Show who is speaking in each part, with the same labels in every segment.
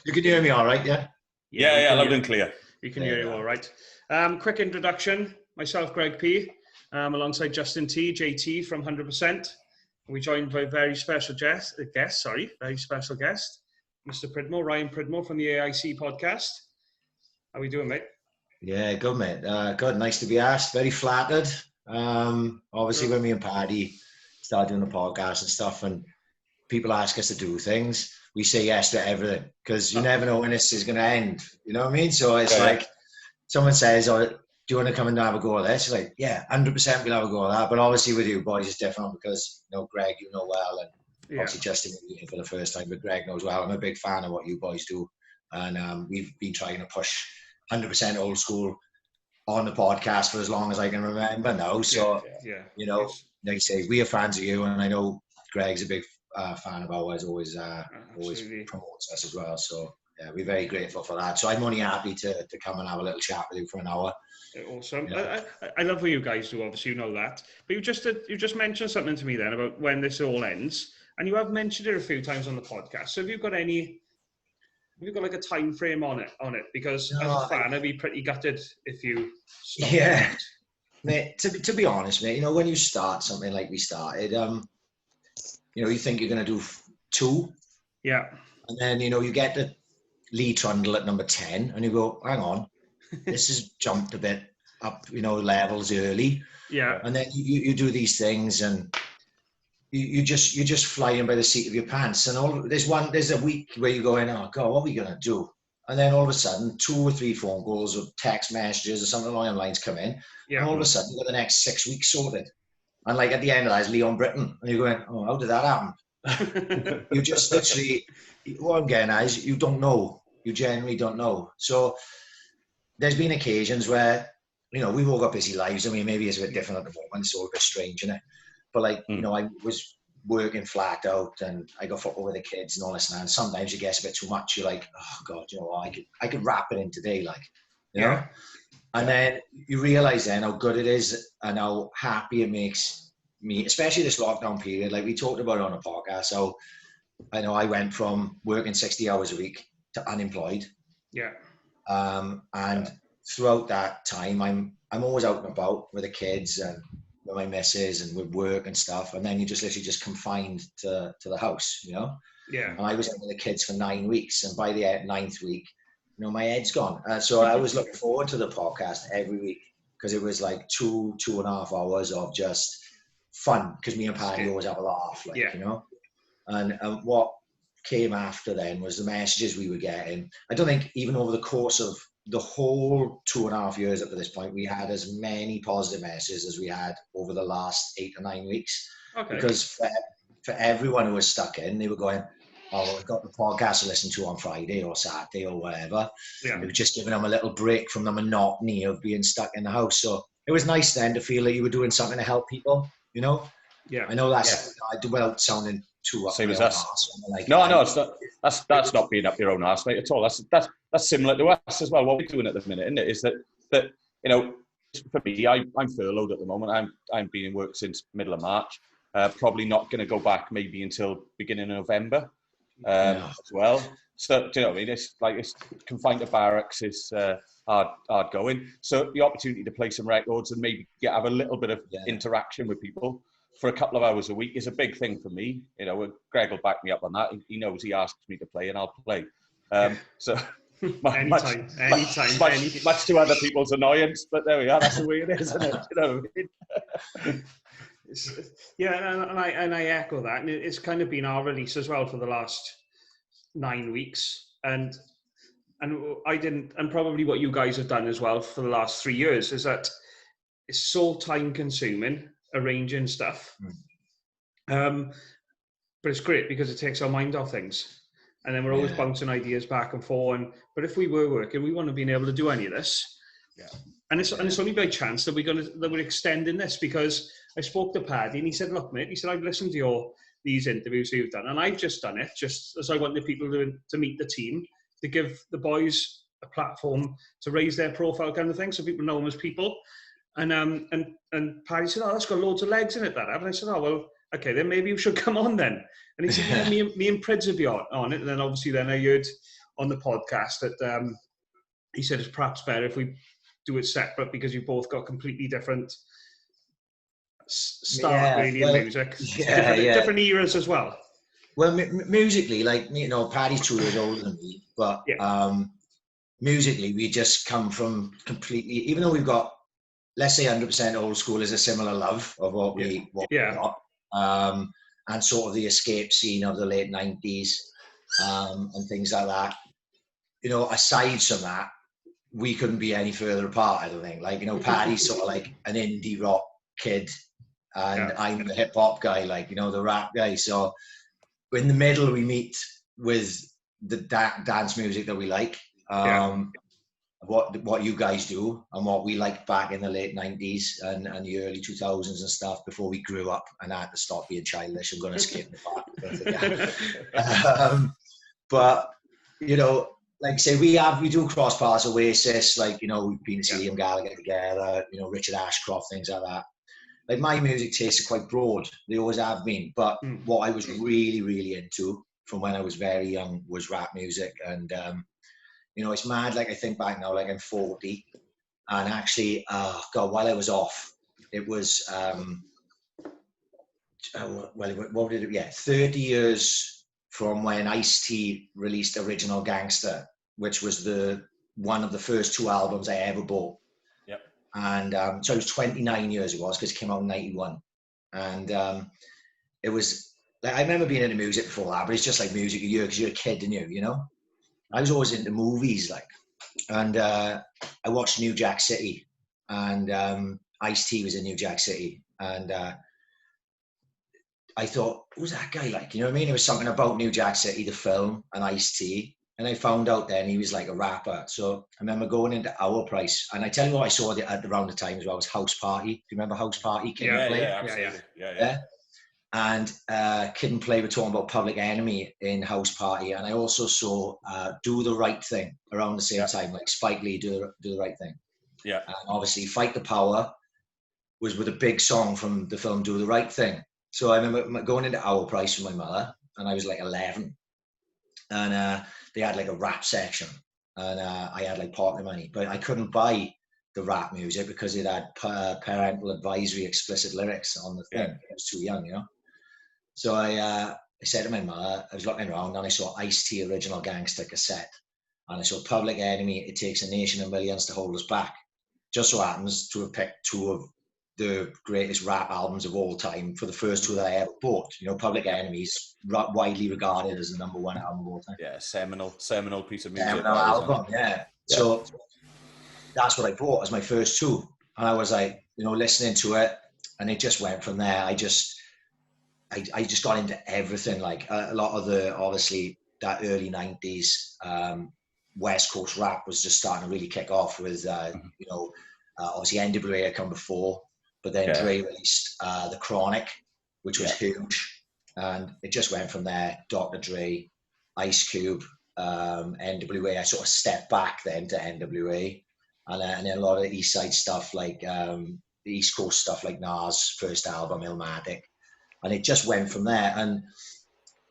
Speaker 1: You can hear me all right, yeah?
Speaker 2: Yeah, loud and clear.
Speaker 3: You can hear you all right. Quick introduction. Myself, Greg P, alongside Justin T, JT from 100%. We joined by a very special guest, Mr. Pridmore, Ryan Pridmore from the AIC podcast. How are we doing, mate?
Speaker 1: Yeah, good, mate. Good. Nice to be asked. Very flattered. Obviously, when me and Paddy started doing the podcast and stuff, and people ask us to do things, we say yes to everything because you never know when this is going to end. You know what I mean? So it's like someone says, "Oh, do you want to come and have a go at this?" It's like, yeah, 100% we'll have a go at that. But obviously, with you boys, it's different because Greg, you know well, and obviously Justin meeting for the first time, but Greg knows well. I'm a big fan of what you boys do, and we've been trying to push 100% old school on the podcast for as long as I can remember now. So, like you say, we are fans of you, and I know Greg's a big fan of ours, always promotes us as well. So, yeah, we're very grateful for that. So I'm only happy to come and have a little chat with you for an hour.
Speaker 3: Awesome. I love what you guys do, obviously, you know that. But you just mentioned something to me then about when this all ends, and you have mentioned it a few times on the podcast. So have you got like a time frame on it? Because as a fan, I'd be pretty gutted if you stopped.
Speaker 1: Yeah, mate. To be honest, mate, when you start something like we started, you think you're going to do 2, and then you get the Lee Trundle at number 10, and you go, hang on, this has jumped a bit up, levels early, and then you do these things and. You're just flying by the seat of your pants, and there's a week where you're going, oh God, what are we gonna do? And then all of a sudden, 2 or 3 phone calls or text messages or something along the lines come in, and all of a sudden you've got the next 6 weeks sorted. And like at the end of that is Leon Britton, and you're going, oh, how did that happen? You just literally, what I'm getting at is you don't know, you genuinely don't know. So there's been occasions where we've all got busy lives. I mean, maybe it's a bit different at the moment. It's all a bit strange, isn't it? But I was working flat out, and I got football with the kids and all this, and sometimes it gets a bit too much. You're like, oh God, I could wrap it in today, know. And then you realise then how good it is and how happy it makes me, especially this lockdown period. Like we talked about it on a podcast. So I went from working 60 hours a week to unemployed. And throughout that time, I'm always out and about with the kids and with my missus and with work and stuff, and then you just literally just confined to the house, And I was in with the kids for 9 weeks, and by the 9th week, my head's gone. So I was looking forward to the podcast every week because it was like 2.5 hours of just fun because me and Paddy always have a laugh, And what came after then was the messages we were getting. I don't think even over the course of the whole 2.5 years up to this point, we had as many positive messages as we had over the last 8 or 9 weeks. Because for everyone who was stuck in, they were going, oh, we've got the podcast to listen to on Friday or Saturday or whatever. It was just giving them a little break from the monotony of being stuck in the house. So it was nice then to feel like you were doing something to help people, I know that's without sounding too up.
Speaker 2: Same as us. No, it's not. That's not being up your own arse, mate, at all. That's similar to us as well. What we're doing at the minute, isn't it? Is that for me, I'm furloughed at the moment. I'm been in work since middle of March. Probably not going to go back maybe until beginning of November as well. So I mean? It's confined to barracks. It's hard going. So the opportunity to play some records and maybe have a little bit of interaction with people for a couple of hours a week is a big thing for me. Greg will back me up on that. He knows he asks me to play and I'll play. So
Speaker 3: anytime.
Speaker 2: Much to other people's annoyance, but there we are. That's the way it is, isn't it?
Speaker 3: And I echo that. And it's kind of been our release as well for the last 9 weeks. And I didn't, and probably what you guys have done as well for the last 3 years is that it's so time consuming arranging stuff. But it's great because it takes our mind off things. And then we're always bouncing ideas back and forth. But if we were working, we wouldn't have been able to do any of this. And it's only by chance that we're extending this, because I spoke to Paddy and he said, look, mate, I've listened to these interviews you've done, and I've just done it just as I want the people to meet the team, to give the boys a platform to raise their profile kind of thing, so people know them as people. And Paddy said, oh, that's got loads of legs in it, that. And I said, oh, well, okay, then maybe you should come on then. And he said, yeah, me and Prids will be on it. And then obviously then I heard on the podcast that he said it's perhaps better if we do it separate because you've both got completely different start in music. Different eras as well.
Speaker 1: Well, musically, like, you know, Paddy's 2 years older than me, but musically, we just come from completely, even though we've got, let's say 100% old school is a similar love of what we got, and sort of the escape scene of the late 90s and things like that. You know, aside from that, we couldn't be any further apart, I don't think. Like, you know, Paddy's sort of like an indie rock kid, and I'm the hip hop guy, like, you know, the rap guy. So in the middle, we meet with the dance music that we like, what you guys do, and what we liked back in the late 90s and the early 2000s and stuff, before we grew up and I had to stop being childish. I'm going to skip the part. But, you know, like I say, we do cross paths, Oasis, like, you know, we've been to see Liam Gallagher together, you know, Richard Ashcroft, things like that. Like, my music tastes are quite broad. They always have been. But what I was really, really into from when I was very young was rap music. And, you know, it's mad. Like, I think back now, like, I'm 40. And actually, while I was off, it was, 30 years from when Ice-T released Original Gangster, which was one of the first 2 albums I ever bought. And so it was 29 years it was, because it came out in 91. And it was, like, I remember being into music before that, but it's just like music a year because you're a kid, and you know? I was always into movies, like, and I watched New Jack City, and Ice-T was in New Jack City. And I thought, who's that guy like? You know what I mean? It was something about New Jack City, the film, and Ice-T. And I found out then he was like a rapper. So I remember going into Our Price, and I tell you what I saw at around the time as well was House Party. Do you remember House Party? Kid and Play?
Speaker 2: Yeah.
Speaker 1: And Kid and Play were talking about Public Enemy in House Party. And I also saw Do the Right Thing around the same time, like Spike Lee, Do the Right Thing.
Speaker 2: Yeah.
Speaker 1: And obviously Fight the Power was with a big song from the film Do the Right Thing. So I remember going into Our Price with my mother, and I was like 11. And they had like a rap section, and I had like pocket money, but I couldn't buy the rap music because it had parental advisory explicit lyrics on the thing. I was too young, you know. So I said to my mother, I was looking around, and I saw Ice-T Original Gangster cassette, and I saw Public Enemy, It Takes a Nation of Millions to Hold Us Back. Just so happens to have picked 2 of the greatest rap albums of all time for the first 2 that I ever bought. You know, Public Enemy's widely regarded as the #1 album of all time.
Speaker 2: Yeah, seminal piece of music.
Speaker 1: Seminal album, yeah. So that's what I bought as my first 2. And I was like, you know, listening to it, and it just went from there. I just got into everything. Like a lot of obviously that early 90s West Coast rap was just starting to really kick off with, you know, obviously NWA had come before. But then Dre released The Chronic, which was huge. And it just went from there. Dr. Dre, Ice Cube, NWA. I sort of stepped back then to NWA. And then a lot of the East Side stuff, like the East Coast stuff, like Nas' first album, Illmatic. And it just went from there. And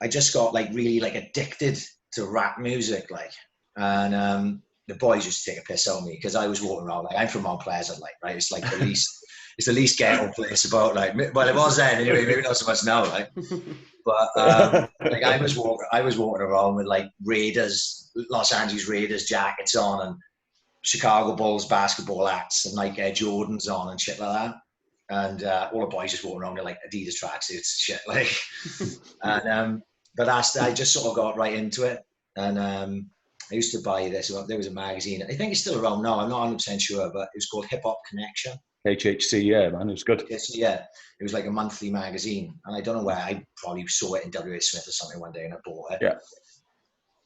Speaker 1: I just got like really like addicted to rap music. Like, and the boys used to take a piss on me because I was walking around, like, I'm from Mount Pleasant, like, right? It's like it's the least ghetto place about, like, well, it was then anyway, maybe not so much now, like, but like I was walking around with like Los Angeles Raiders jackets on, and Chicago Bulls basketball hats, and like Air Jordans on and shit like that, and all the boys just walking around with like Adidas tracksuits, shit, like, and but I just sort of got right into it, and I used to buy this. There was a magazine. I think it's still around now. I'm not 100% sure, but it was called Hip Hop Connection.
Speaker 2: HHC, yeah, man, it was good.
Speaker 1: Yeah, it was like a monthly magazine, and I don't know where. I probably saw it in W.H. Smith or something one day, and I bought it.
Speaker 2: Yeah.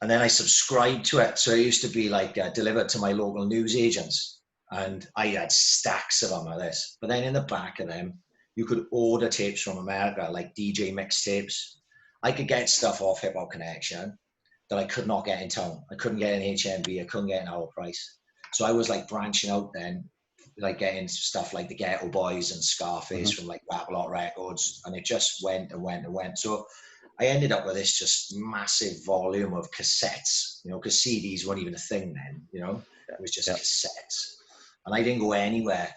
Speaker 1: And then I subscribed to it, so it used to be like delivered to my local news agents, and I had stacks of them of this. But then in the back of them, you could order tapes from America, like DJ mixtapes. I could get stuff off Hip Hop Connection that I could not get in town. I couldn't get in HMV. I couldn't get in Our Price. So I was like branching out then, like getting stuff like the Ghetto Boys and Scarface from like Rap Lot Records, and it just went and went and went. So I ended up with this just massive volume of cassettes, you know, because CDs weren't even a thing then, you know, it was just cassettes. And I didn't go anywhere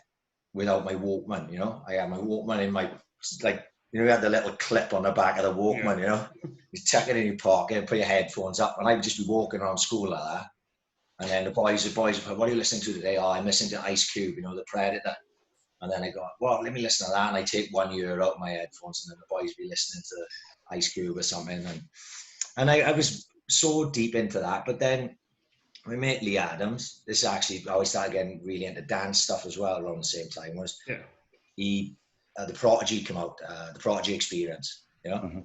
Speaker 1: without my Walkman, you know. I had my Walkman in my, like, you know, you had the little clip on the back of the Walkman, you know. You tuck it in your pocket and put your headphones up, and I would just be walking around school like that. And then the boys would say, what are you listening to today? Oh, I'm listening to Ice Cube, you know, the Predator. And then I go, well, let me listen to that. And I take 1 year out of my headphones, and then the boys be listening to Ice Cube or something. And I was so deep into that. But then my mate Lee Adams, this actually, I always started getting really into dance stuff as well around the same time, was the Prodigy came out, the Prodigy Experience, you know? Mm-hmm.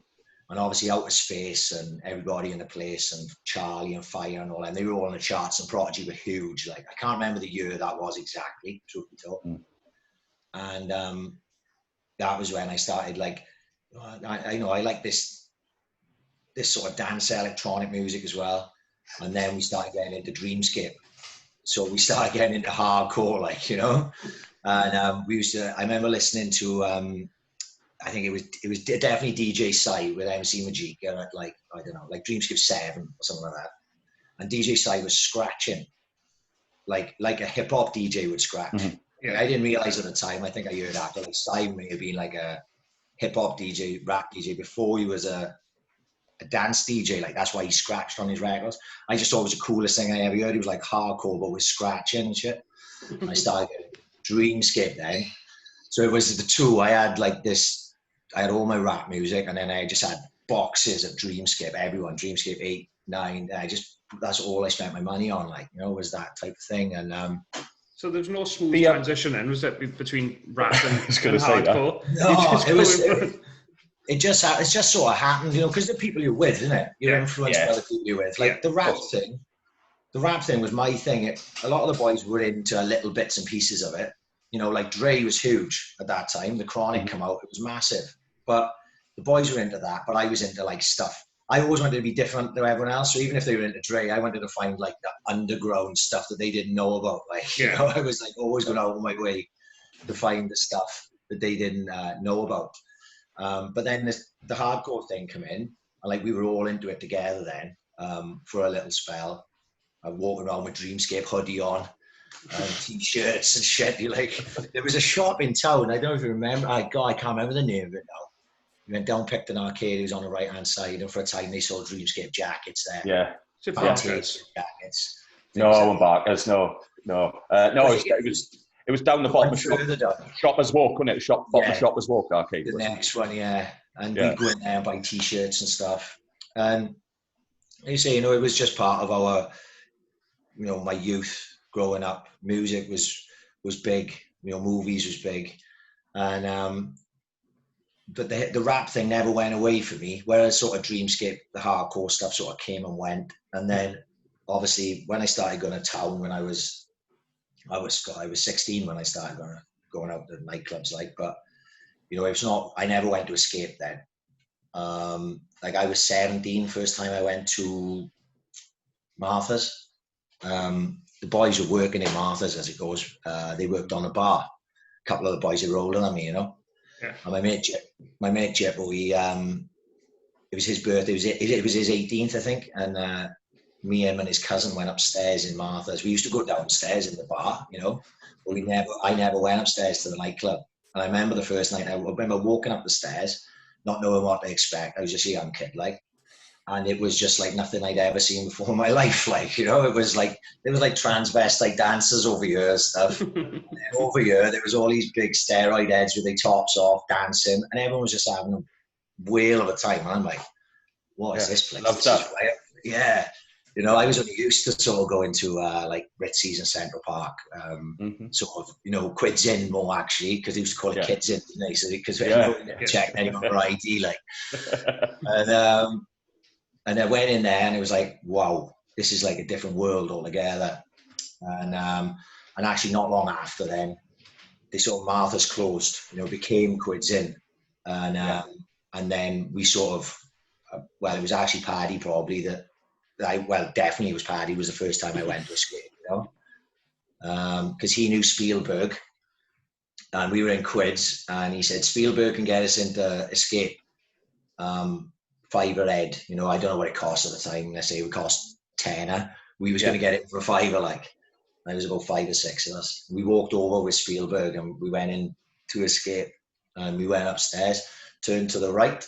Speaker 1: And obviously Outer Space and Everybody in the Place and Charlie and Fire and all that, and they were all on the charts, and Prodigy were huge. Like, I can't remember the year that was exactly, truth be told. Mm. And that was when I started, like, I know I like this sort of dance electronic music as well. And then we started getting into Dreamscape. So we started getting into hardcore, like, you know. And I remember listening to, I think it was definitely DJ Sai with MC Majika at, like, I don't know, like Dreamscape 7 or something like that. And DJ Sai was scratching like a hip hop DJ would scratch. Mm-hmm. Yeah. I didn't realize at the time. I think I heard after, like, Sai may have been like a hip hop DJ, rap DJ before he was a dance DJ. Like, that's why he scratched on his records. I just thought it was the coolest thing I ever heard. He was like hardcore, but with scratching and shit. And I started Dreamscape then. So it was the two. I had like this. I had all my rap music, and then I just had boxes of Dreamscape. Everyone, Dreamscape 8, 9. That's all I spent my money on. Like, you know, was that type of thing. And
Speaker 3: so there's no smooth transition then, was it, between rap and hardcore?
Speaker 1: No, it just sort of happened, you know, because the people you're with, isn't it? You're influenced by the people you're with. Like the rap thing was my thing. A lot of the boys were into little bits and pieces of it. You know, like Dre was huge at that time. The Chronic came out, it was massive. But the boys were into that, but I was into like stuff. I always wanted to be different than everyone else. So even if they were into Dre, I wanted to find like the underground stuff that they didn't know about. Like, you know, I was like always going out of my way to find the stuff that they didn't know about. But then the hardcore thing came in, and like we were all into it together then for a little spell. I walking around with Dreamscape hoodie on, t-shirts and shit. There was a shop in town. I don't know if you remember. I can't remember the name of it now. We went down, picked an arcade. It was on the right-hand side, and for a time they sold Dreamscape jackets there.
Speaker 2: Yeah,
Speaker 1: jackets.
Speaker 2: No, Barkers. No. It was down the bottom of Shoppers Walk, wasn't it? Bottom Shoppers Walk arcade.
Speaker 1: The next one, and we'd go in there and buy t-shirts and stuff. And like you say, you know, it was just part of our, you know, my youth growing up. Music was big, you know, movies was big, and but the rap thing never went away for me. Whereas sort of Dreamscape, the hardcore stuff sort of came and went. And then obviously when I started going to town, when I was 16 when I started going out to nightclubs, like, but you know, I never went to Escape then. Like I was 17 first time I went to Martha's. The boys were working in Martha's as it goes. They worked on a bar. A couple of the boys were older than me, you know. Yeah. And my mate Jippo, it was his birthday. It was his 18th, I think, and me, him, and his cousin went upstairs in Martha's. We used to go downstairs in the bar, you know, but I never went upstairs to the nightclub. And I remember the first night, I remember walking up the stairs, not knowing what to expect. I was just a young kid, like, and it was just like nothing I'd ever seen before in my life. Like, you know, it was like transvestite dancers over here and stuff. And over here, there was all these big steroid heads with their tops off dancing, and everyone was just having a whale of a time. And I'm like, what is this place? Yeah. You know, I was only used to sort of going to like Ritzies and Central Park, sort of, you know, Quids In more actually, because they used to call it Kids In, because we never checked anyone for ID, like. And I went in there and it was like, wow, this is like a different world altogether. And actually not long after then, they sort of Martha's closed, you know, became Quids In. And then we sort of, well, it was actually Paddy probably definitely it was Paddy. It was the first time I went to Escape, you know, because he knew Spielberg, and we were in Quids, and he said Spielberg can get us into Escape £5 head. You know, I don't know what it cost at the time. Let's say it would cost £10. We was going to get it for £5. Like, there was about 5 or 6 of us. We walked over with Spielberg and we went in to escape. And we went upstairs, turned to the right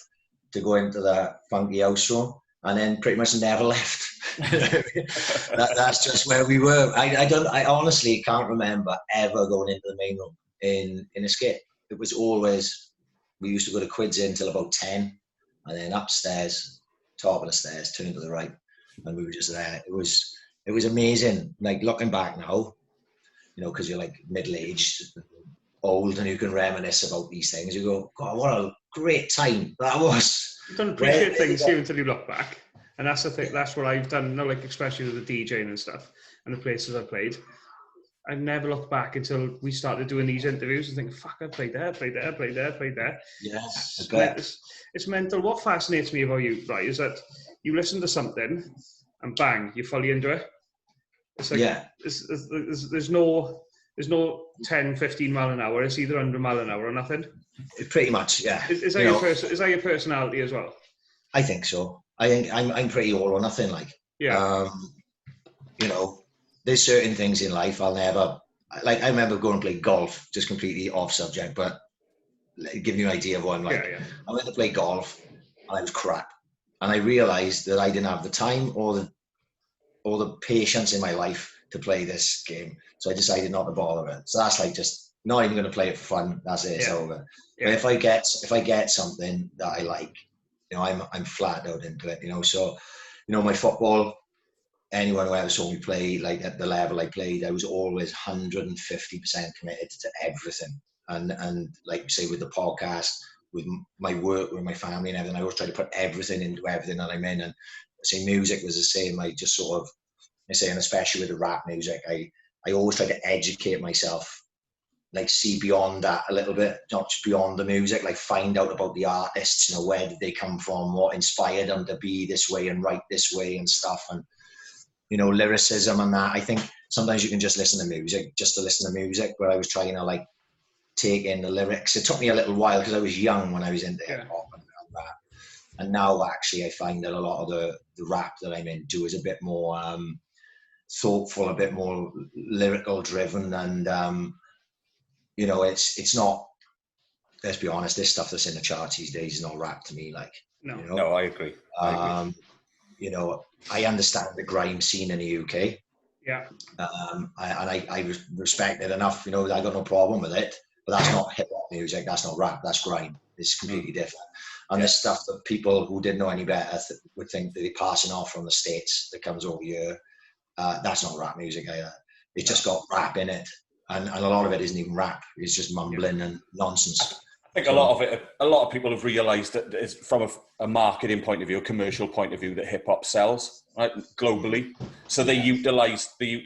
Speaker 1: to go into the funky house room, and then pretty much never left. That's just where we were. I honestly can't remember ever going into the main room in escape. It was always, we used to go to Quids in till about 10, and then upstairs, top of the stairs, turn to the right, and we were just there. It was amazing. Like, looking back now, you know, because you're like middle-aged, old, and you can reminisce about these things. You go, God, what a great time that was.
Speaker 3: You don't appreciate things here until you look back, and that's the thing. That's what I've done. No, like, especially with the DJing and stuff, and the places I played. I never looked back until we started doing these interviews and think, fuck, I played there, played there, played there, played there.
Speaker 1: Yeah,
Speaker 3: it's mental. What fascinates me about you, right, is that you listen to something and bang, you're fully into it. It's like, there's no 10, 15 mile an hour. It's either 100 mile an hour or nothing.
Speaker 1: Pretty much, yeah.
Speaker 3: Is that your personality as well?
Speaker 1: I think so. I think I'm pretty all or nothing. Like,
Speaker 3: yeah.
Speaker 1: You know, there's certain things in life I'll never. Like, I remember going and play golf, just completely off subject, but give you an idea of what I'm like. I went to play golf and I was crap, and I realised that I didn't have the time or the patience in my life to play this game. So I decided not to bother with it. So that's like, just not even going to play it for fun. That's it. It's over. Yeah. But if I get something that I like, you know, I'm flat out into it. You know, so, you know, my football. Anyone who ever saw me play, like, at the level I played, I was always 150% committed to everything. And like you say, with the podcast, with my work, with my family and everything, I always try to put everything into everything that I'm in. And I say music was the same. I just sort of, and especially with the rap music, I always try to educate myself, like, see beyond that a little bit, not just beyond the music, like, find out about the artists, you know, where did they come from, what inspired them to be this way and write this way and stuff. And, you know, lyricism and that. I think sometimes you can just listen to music, just to listen to music, but I was trying to, like, take in the lyrics. It took me a little while because I was young when I was into hip hop and rap. And now, actually, I find that a lot of the rap that I'm into is a bit more thoughtful, a bit more lyrical driven. And, you know, it's not, let's be honest, this stuff that's in the charts these days is not rap to me. Like,
Speaker 3: no,
Speaker 1: you know?
Speaker 2: No, I agree.
Speaker 1: You know, I understand the grime scene in the UK.
Speaker 3: Yeah.
Speaker 1: I respect it enough. You know, I got no problem with it. But that's not hip hop music. That's not rap. That's grime. It's completely different. And the stuff that people who didn't know any better would think that they're passing off from the States that comes over here. That's not rap music either. It's just got rap in it, and a lot of it isn't even rap. It's just mumbling and nonsense.
Speaker 2: I think a lot of people have realised that it's from a marketing point of view, a commercial point of view, that hip hop sells, right, globally. So they utilise the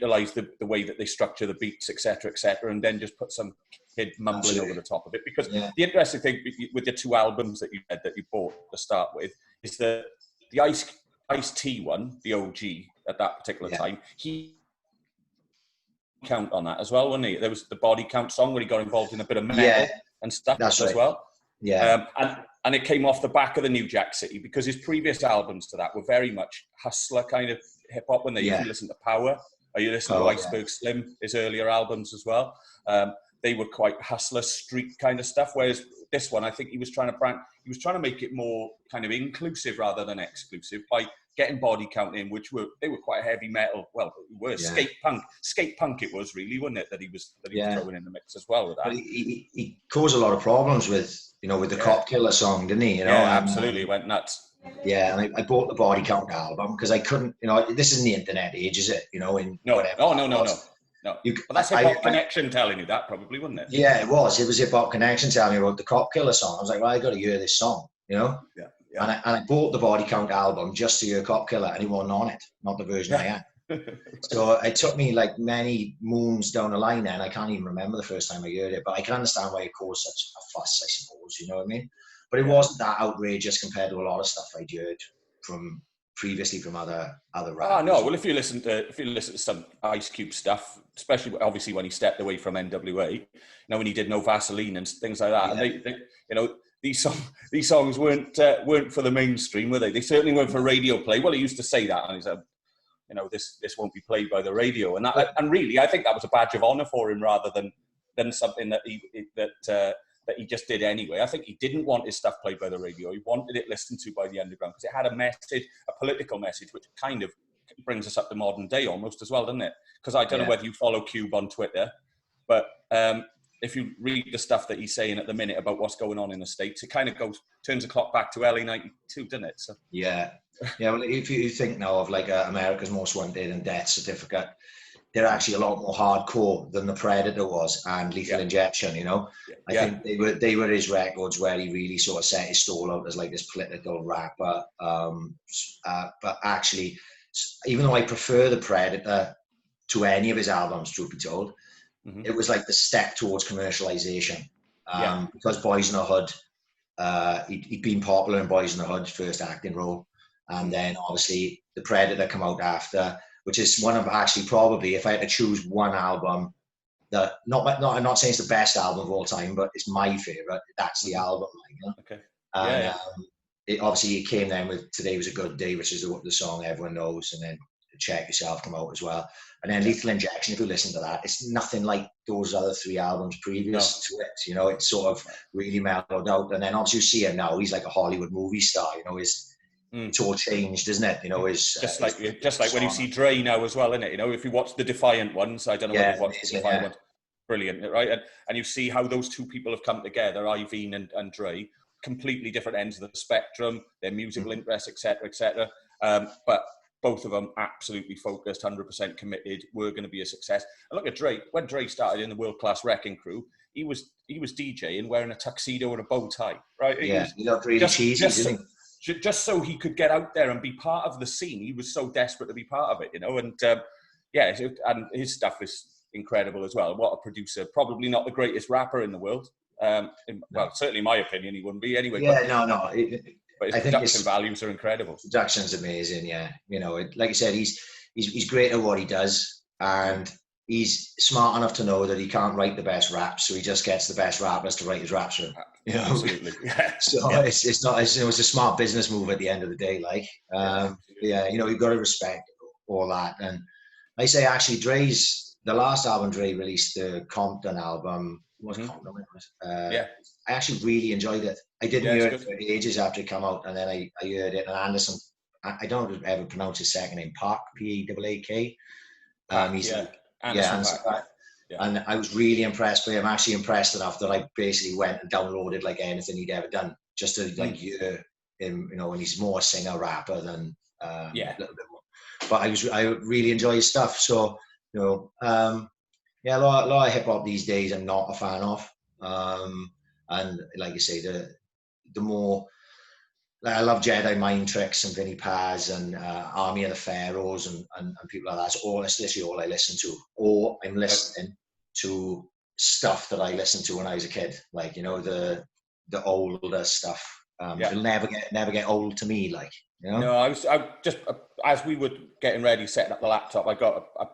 Speaker 2: way that they structure the beats, etc., and then just put some kid mumbling over the top of it. Because the interesting thing with your 2 albums that you bought to start with is that the Ice-T one, the OG at that particular time, he count on that as well, wasn't he? There was the Body Count song where he got involved in a bit of metal and stuff as well.
Speaker 1: Yeah.
Speaker 2: And it came off the back of the New Jack City, because his previous albums to that were very much hustler kind of hip hop. When you listen to Power, or you listen to Iceberg Slim, his earlier albums as well, they were quite hustler street kind of stuff. Whereas this one, I think he was trying to make it more kind of inclusive rather than exclusive by getting Body Count in, they were quite heavy metal. Well, skate punk. It was really, wasn't it, that he was throwing in the mix as well with that.
Speaker 1: But he caused a lot of problems with the Cop Killer song, didn't he? You know,
Speaker 2: absolutely, went nuts.
Speaker 1: Yeah, and I bought the Body Count album because I couldn't. This isn't the internet age, is it?
Speaker 2: No. But that's Hip Hop Connection telling you that, probably, wasn't it?
Speaker 1: Yeah, it was. It was Hip Hop Connection telling me about the Cop Killer song. I was like, well, I got to hear this song, Yeah. And I bought the Body Count album just to hear Cop Killer, and he wasn't on it, not the version I had. So it took me like many moons down the line, and I can't even remember the first time I heard it. But I can understand why it caused such a fuss, I suppose. You know what I mean? But it wasn't that outrageous compared to a lot of stuff I'd heard from previously from other rappers.
Speaker 2: No. Well, if you listen to some Ice Cube stuff, especially obviously when he stepped away from NWA, when he did No Vaseline and things like that, and they these songs weren't for the mainstream, were they? They certainly weren't for radio play. Well, he used to say that, and he said, this won't be played by the radio, and really, I think that was a badge of honour for him rather than something that he just did anyway. I think he didn't want his stuff played by the radio. He wanted it listened to by the underground because it had a message, a political message, which kind of brings us up to modern day almost as well, doesn't it? Because I don't know whether you follow Cube on Twitter, but if you read the stuff that he's saying at the minute about what's going on in the States, it kind of turns the clock back to LA 92, doesn't it? So.
Speaker 1: Yeah. Well, if you think now of like America's Most Wanted and Death Certificate, they're actually a lot more hardcore than the Predator was and Lethal Injection. I think they were his records where he really sort of set his stall out as like this political rapper. But actually, even though I prefer the Predator to any of his albums, truth be told, it was like the step towards commercialization. Because Boys in the Hood, he'd been popular in Boys in the Hood, first acting role. And then obviously the Predator come out after, which is one of actually probably, if I had to choose one album, I'm not saying it's the best album of all time, but it's my favorite. That's the album.
Speaker 2: Okay.
Speaker 1: And it came then with Today Was a Good Day, which is the song everyone knows, and then Check Yourself come out as well. And then Lethal Injection, if you listen to that, it's nothing like those other three albums previous to it. It's sort of really mellowed out. And then obviously you see him now, he's like a Hollywood movie star. It's all changed, isn't it?
Speaker 2: Just like when you see Dre now as well, isn't it? If you watch the Defiant ones, I don't know whether you've watched the Defiant ones. Brilliant, right? And you see how those two people have come together, Iveen and Dre, completely different ends of the spectrum, their musical interests, etc., etc. But both of them absolutely focused, 100% committed, were going to be a success. And look at Dre. When Dre started in the World Class Wrecking Crew, he was DJing wearing a tuxedo and a bow tie, right?
Speaker 1: He looked really cheesy, didn't he?
Speaker 2: Just so he could get out there and be part of the scene. He was so desperate to be part of it, and and his stuff is incredible as well. What a producer. Probably not the greatest rapper in the world. Well, certainly in my opinion, he wouldn't be anyway. But his production values are incredible.
Speaker 1: Production's amazing, yeah. Like I said, he's great at what he does, and he's smart enough to know that he can't write the best raps, so he just gets the best rappers to write his raps for him.
Speaker 2: Absolutely.
Speaker 1: So it's not. It's a smart business move at the end of the day. You've got to respect all that. And I say actually, the last album Dre released, the Compton album. I actually really enjoyed it. I didn't hear it for ages after it came out, and then I heard it. And Anderson, I don't ever pronounce his second name, Park, P-A-A-K. Anderson Paak. And I was really impressed by him. Actually impressed enough that I basically went and downloaded like anything he'd ever done, just to hear him. And he's more a singer rapper than a little bit more. But I really enjoy his stuff. So a lot of hip hop these days I'm not a fan of. And like you say, the more I love Jedi Mind Tricks and Vinnie Paz and Army of the Pharaohs and people like that. That's literally all I listen to. Or I'm listening to stuff that I listened to when I was a kid, like the older stuff. It'll never get old to me, No,
Speaker 2: I just as we were getting ready, setting up the laptop, I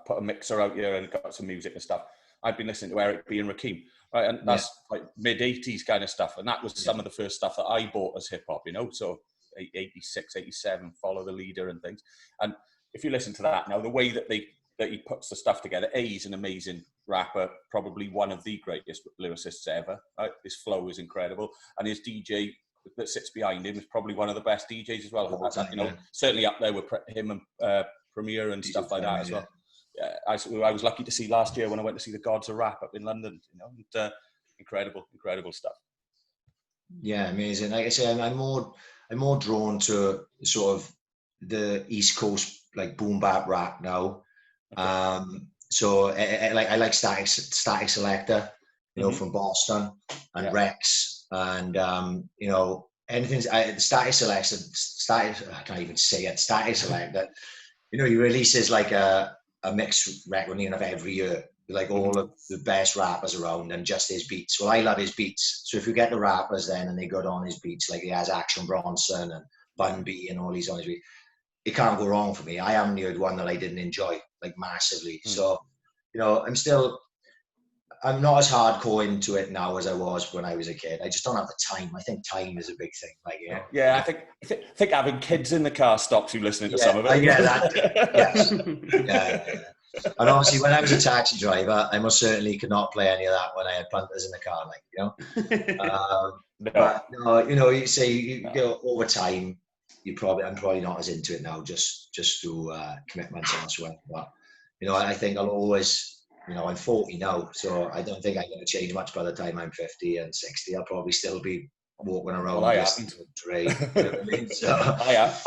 Speaker 2: put a mixer out here and got some music and stuff. I've been listening to Eric B and Rakim, right, and that's like mid '80s kind of stuff, and that was some of the first stuff that I bought as hip hop, So 86, 87, Follow the Leader and things. And if you listen to that now, the way that he puts the stuff together, he's an amazing rapper, probably one of the greatest lyricists ever. Right? His flow is incredible, and his DJ that sits behind him is probably one of the best DJs as well. Certainly up there with him and Premier and stuff like that as well. Yeah, I was lucky to see last year when I went to see the Gods of Rap up in London. And, incredible stuff.
Speaker 1: Yeah, amazing. Like I say, I'm more drawn to sort of the East Coast like boom bap rap now. Okay. So I like Static Selector, from Boston, and Rex, and anything. Static Selector. I can't even say it. Static Selector. He releases like a mixed record of every year, like all of the best rappers around and just his beats. Well, I love his beats. So if you get the rappers then and they got on his beats, like he has Action Bronson and Bun B and all these on his beats, it can't go wrong for me. I haven't heard one that I didn't enjoy like massively. So, I'm not as hardcore into it now as I was when I was a kid. I just don't have the time. I think time is a big thing. Like, you know.
Speaker 2: Yeah, I think having kids in the car stops you listening to some of it.
Speaker 1: Yeah, that. Yes. Yeah. And obviously, when I was a taxi driver, I most certainly could not play any of that when I had punters in the car, like, you know. But no, you know, you say you go over time. I'm probably not as into it now, just through commitments elsewhere. But you know, I think I'll always, you know, I'm 40 now, so I don't think I'm going to change much by the time I'm 50 and 60. I'll probably still be walking around.
Speaker 2: Well, I haven't.
Speaker 1: You know what I mean? So,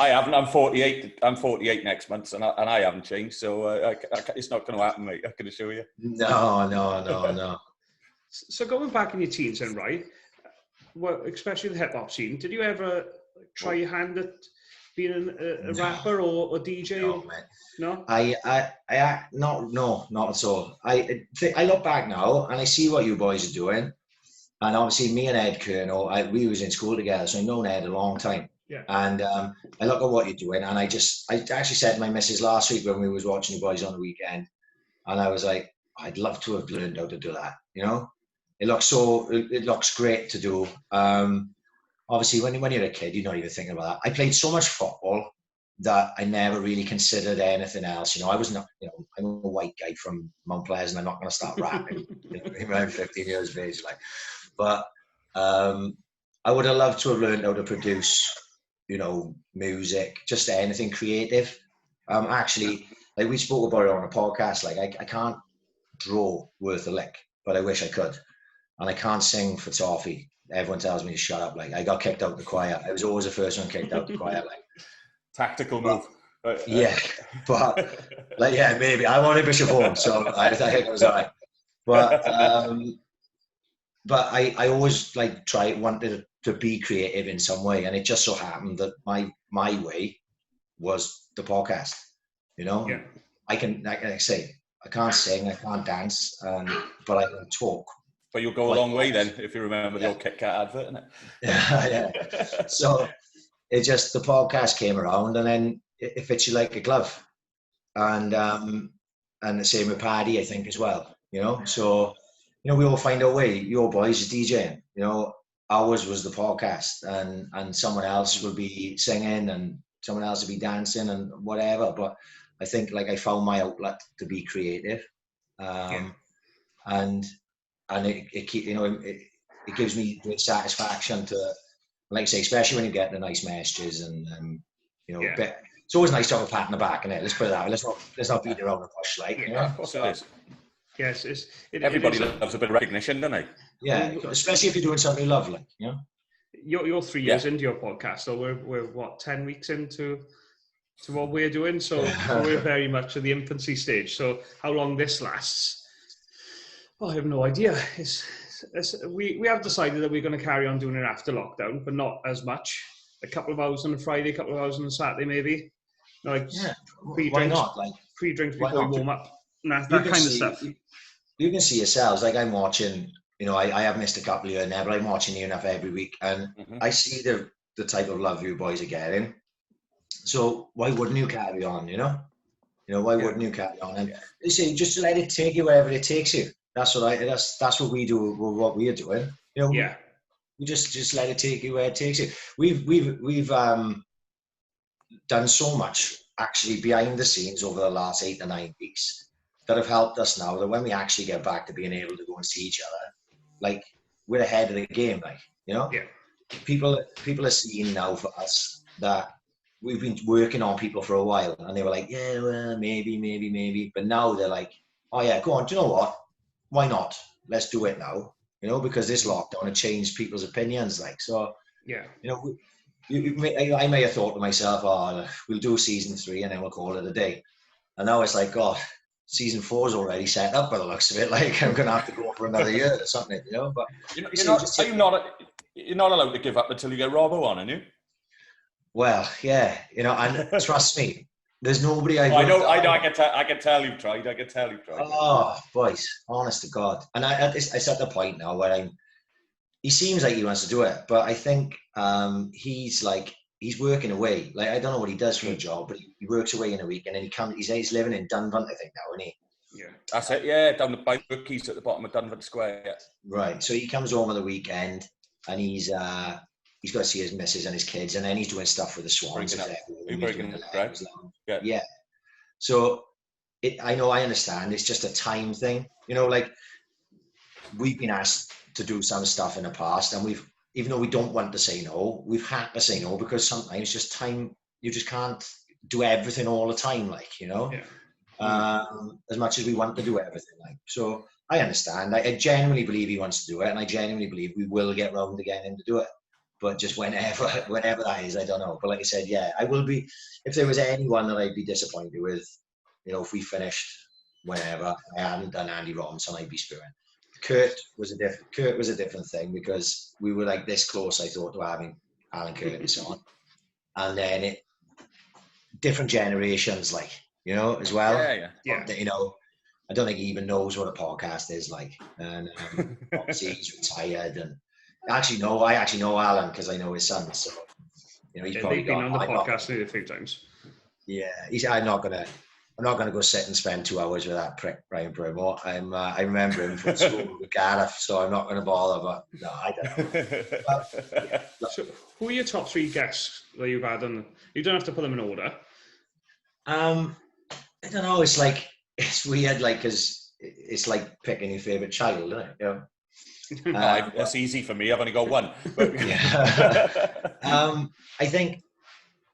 Speaker 2: I haven't. I'm 48. I'm 48 next month, and I haven't changed. So it's not going to happen, mate. I can assure you.
Speaker 1: No.
Speaker 3: So going back in your teens, then, right? Well, especially the hip hop scene. Did you ever try your hand at being a rapper or a DJ? No, not at all. I look back now and I see what you boys are doing, and obviously me and Ed Colonel, we was in school together, so I've known Ed a long time. Yeah.
Speaker 1: And I look at what you're doing, and I actually said to my missus last week when we was watching you boys on the weekend, and I was like, I'd love to have learned how to do that. You know, it looks great to do. Obviously, when you're a kid, you're not even thinking about that. I played so much football that I never really considered anything else. You know, I was not, you know, I'm a white guy from Mount Pleasant, and I'm not going to start rapping when I'm 15 years of age. Like, but I would have loved to have learned how to produce, you know, music, just anything creative. Actually, like we spoke about it on a podcast, like I can't draw worth a lick, but I wish I could. And I can't sing for toffee. Everyone tells me to shut up. Like, I got kicked out of the choir. I was always the first one kicked out of the choir. Like,
Speaker 2: tactical move.
Speaker 1: Yeah, but like, yeah, maybe I wanted Bishop Home, so I think it was all right. But I always wanted to be creative in some way, and it just so happened that my way was the podcast. You know,
Speaker 3: yeah.
Speaker 1: I say I can't sing, I can't dance, but I can talk.
Speaker 2: But you'll go a long way then, if you remember the old Kit Kat advert, isn't it?
Speaker 1: Yeah. So the podcast came around, and then it fits you like a glove. And the same with Paddy, I think, as well. You know, so, you know, we all find our way. Your boys is DJing, you know, ours was the podcast, and someone else will be singing, and someone else will be dancing and whatever. But I think, like, I found my outlet to be creative. And it gives me great satisfaction to, like I say, especially when you get the nice messages and you know, it's always nice to have a pat on the back, innit? Let's put it that way. Let's not beat around the bush, like, you know.
Speaker 2: Of course it is.
Speaker 3: Yes,
Speaker 2: everybody loves a bit of recognition, don't they?
Speaker 1: Yeah, especially if you're doing something lovely, you know.
Speaker 3: You're 3 years into your podcast, so we're what, 10 weeks into what we're doing, so we're very much at the infancy stage. So how long this lasts, I have no idea. We have decided that we're going to carry on doing it after lockdown, but not as much. A couple of hours on a Friday, a couple of hours on a Saturday, maybe. Like,
Speaker 1: why not? Like,
Speaker 3: pre-drinks before warm up, that kind of stuff.
Speaker 1: You can see yourselves. Like, I'm watching. You know, I have missed a couple here and there, but I'm watching you enough every week, and I see the type of love you boys are getting. So why wouldn't you carry on? You know, why wouldn't you carry on? And they say just let it take you wherever it takes you. That's what we do. What we are doing. You know, we just let it take you where it takes you. We've done so much actually behind the scenes over the last 8 to 9 weeks that have helped us now, that when we actually get back to being able to go and see each other, like, we're ahead of the game. Like, you know, people are seeing now for us that we've been working on people for a while, and they were like, yeah, well, maybe, but now they're like, oh yeah, go on. Do you know what? Why not? Let's do it now. You know, because this lockdown had changed people's opinions. Like, so, you know, I may have thought to myself, oh, we'll do season 3 and then we'll call it a day. And now it's like, oh, season 4 is already set up by the looks of it. Like, I'm going to have to go for another year or something, you know. But
Speaker 2: you're not allowed to give up until you get Robbo on, are you?
Speaker 1: Well, yeah, you know, and trust me, there's nobody
Speaker 2: I know. I can tell you've tried.
Speaker 1: Oh, boys, honest to God. And it's at the point now where he seems like he wants to do it, but I think he's working away. Like, I don't know what he does for a job, but he works away in a week, and then he's living in Dunvant, I think, now, isn't he?
Speaker 3: Yeah.
Speaker 2: That's it, yeah, down by Bookies at the bottom of Dunford Square. Yeah.
Speaker 1: Right. So he comes home on the weekend and he's got to see his missus and his kids, and then he's doing stuff with the Swans. Yeah. So I know, I understand. It's just a time thing. You know, like we've been asked to do some stuff in the past, and even though we don't want to say no, we've had to say no because sometimes just time, you just can't do everything all the time, like, you know. Yeah. As much as we want to do everything, like, so I understand. I genuinely believe he wants to do it, and I genuinely believe we will get round to getting him to do it. But just whenever that is, I don't know. But like I said, yeah, I will be. If there was anyone that I'd be disappointed with, you know, if we finished whenever, I hadn't done Andy Robinson, I'd be spewing. Kurt was a different thing because we were like this close, I thought, to having Alan Curtis on, and then different generations, like, you know, as well. Yeah. You know, I don't think he even knows what a podcast is like, and obviously he's retired. And I actually know Alan because I know his son. So, you know, he's probably
Speaker 3: been on the podcast a few times.
Speaker 1: Yeah, I'm not gonna go sit and spend 2 hours with that prick Ryan Pridmore. I remember him from school with Gareth, so I'm not going to bother. But no, I don't know. But,
Speaker 3: so, who are your top 3 guests that you've had on? You don't have to put them in order.
Speaker 1: I don't know. It's weird, like, because it's like picking your favorite child, isn't it? You know?
Speaker 2: That's easy for me. I've only got one. But...
Speaker 1: yeah. I think,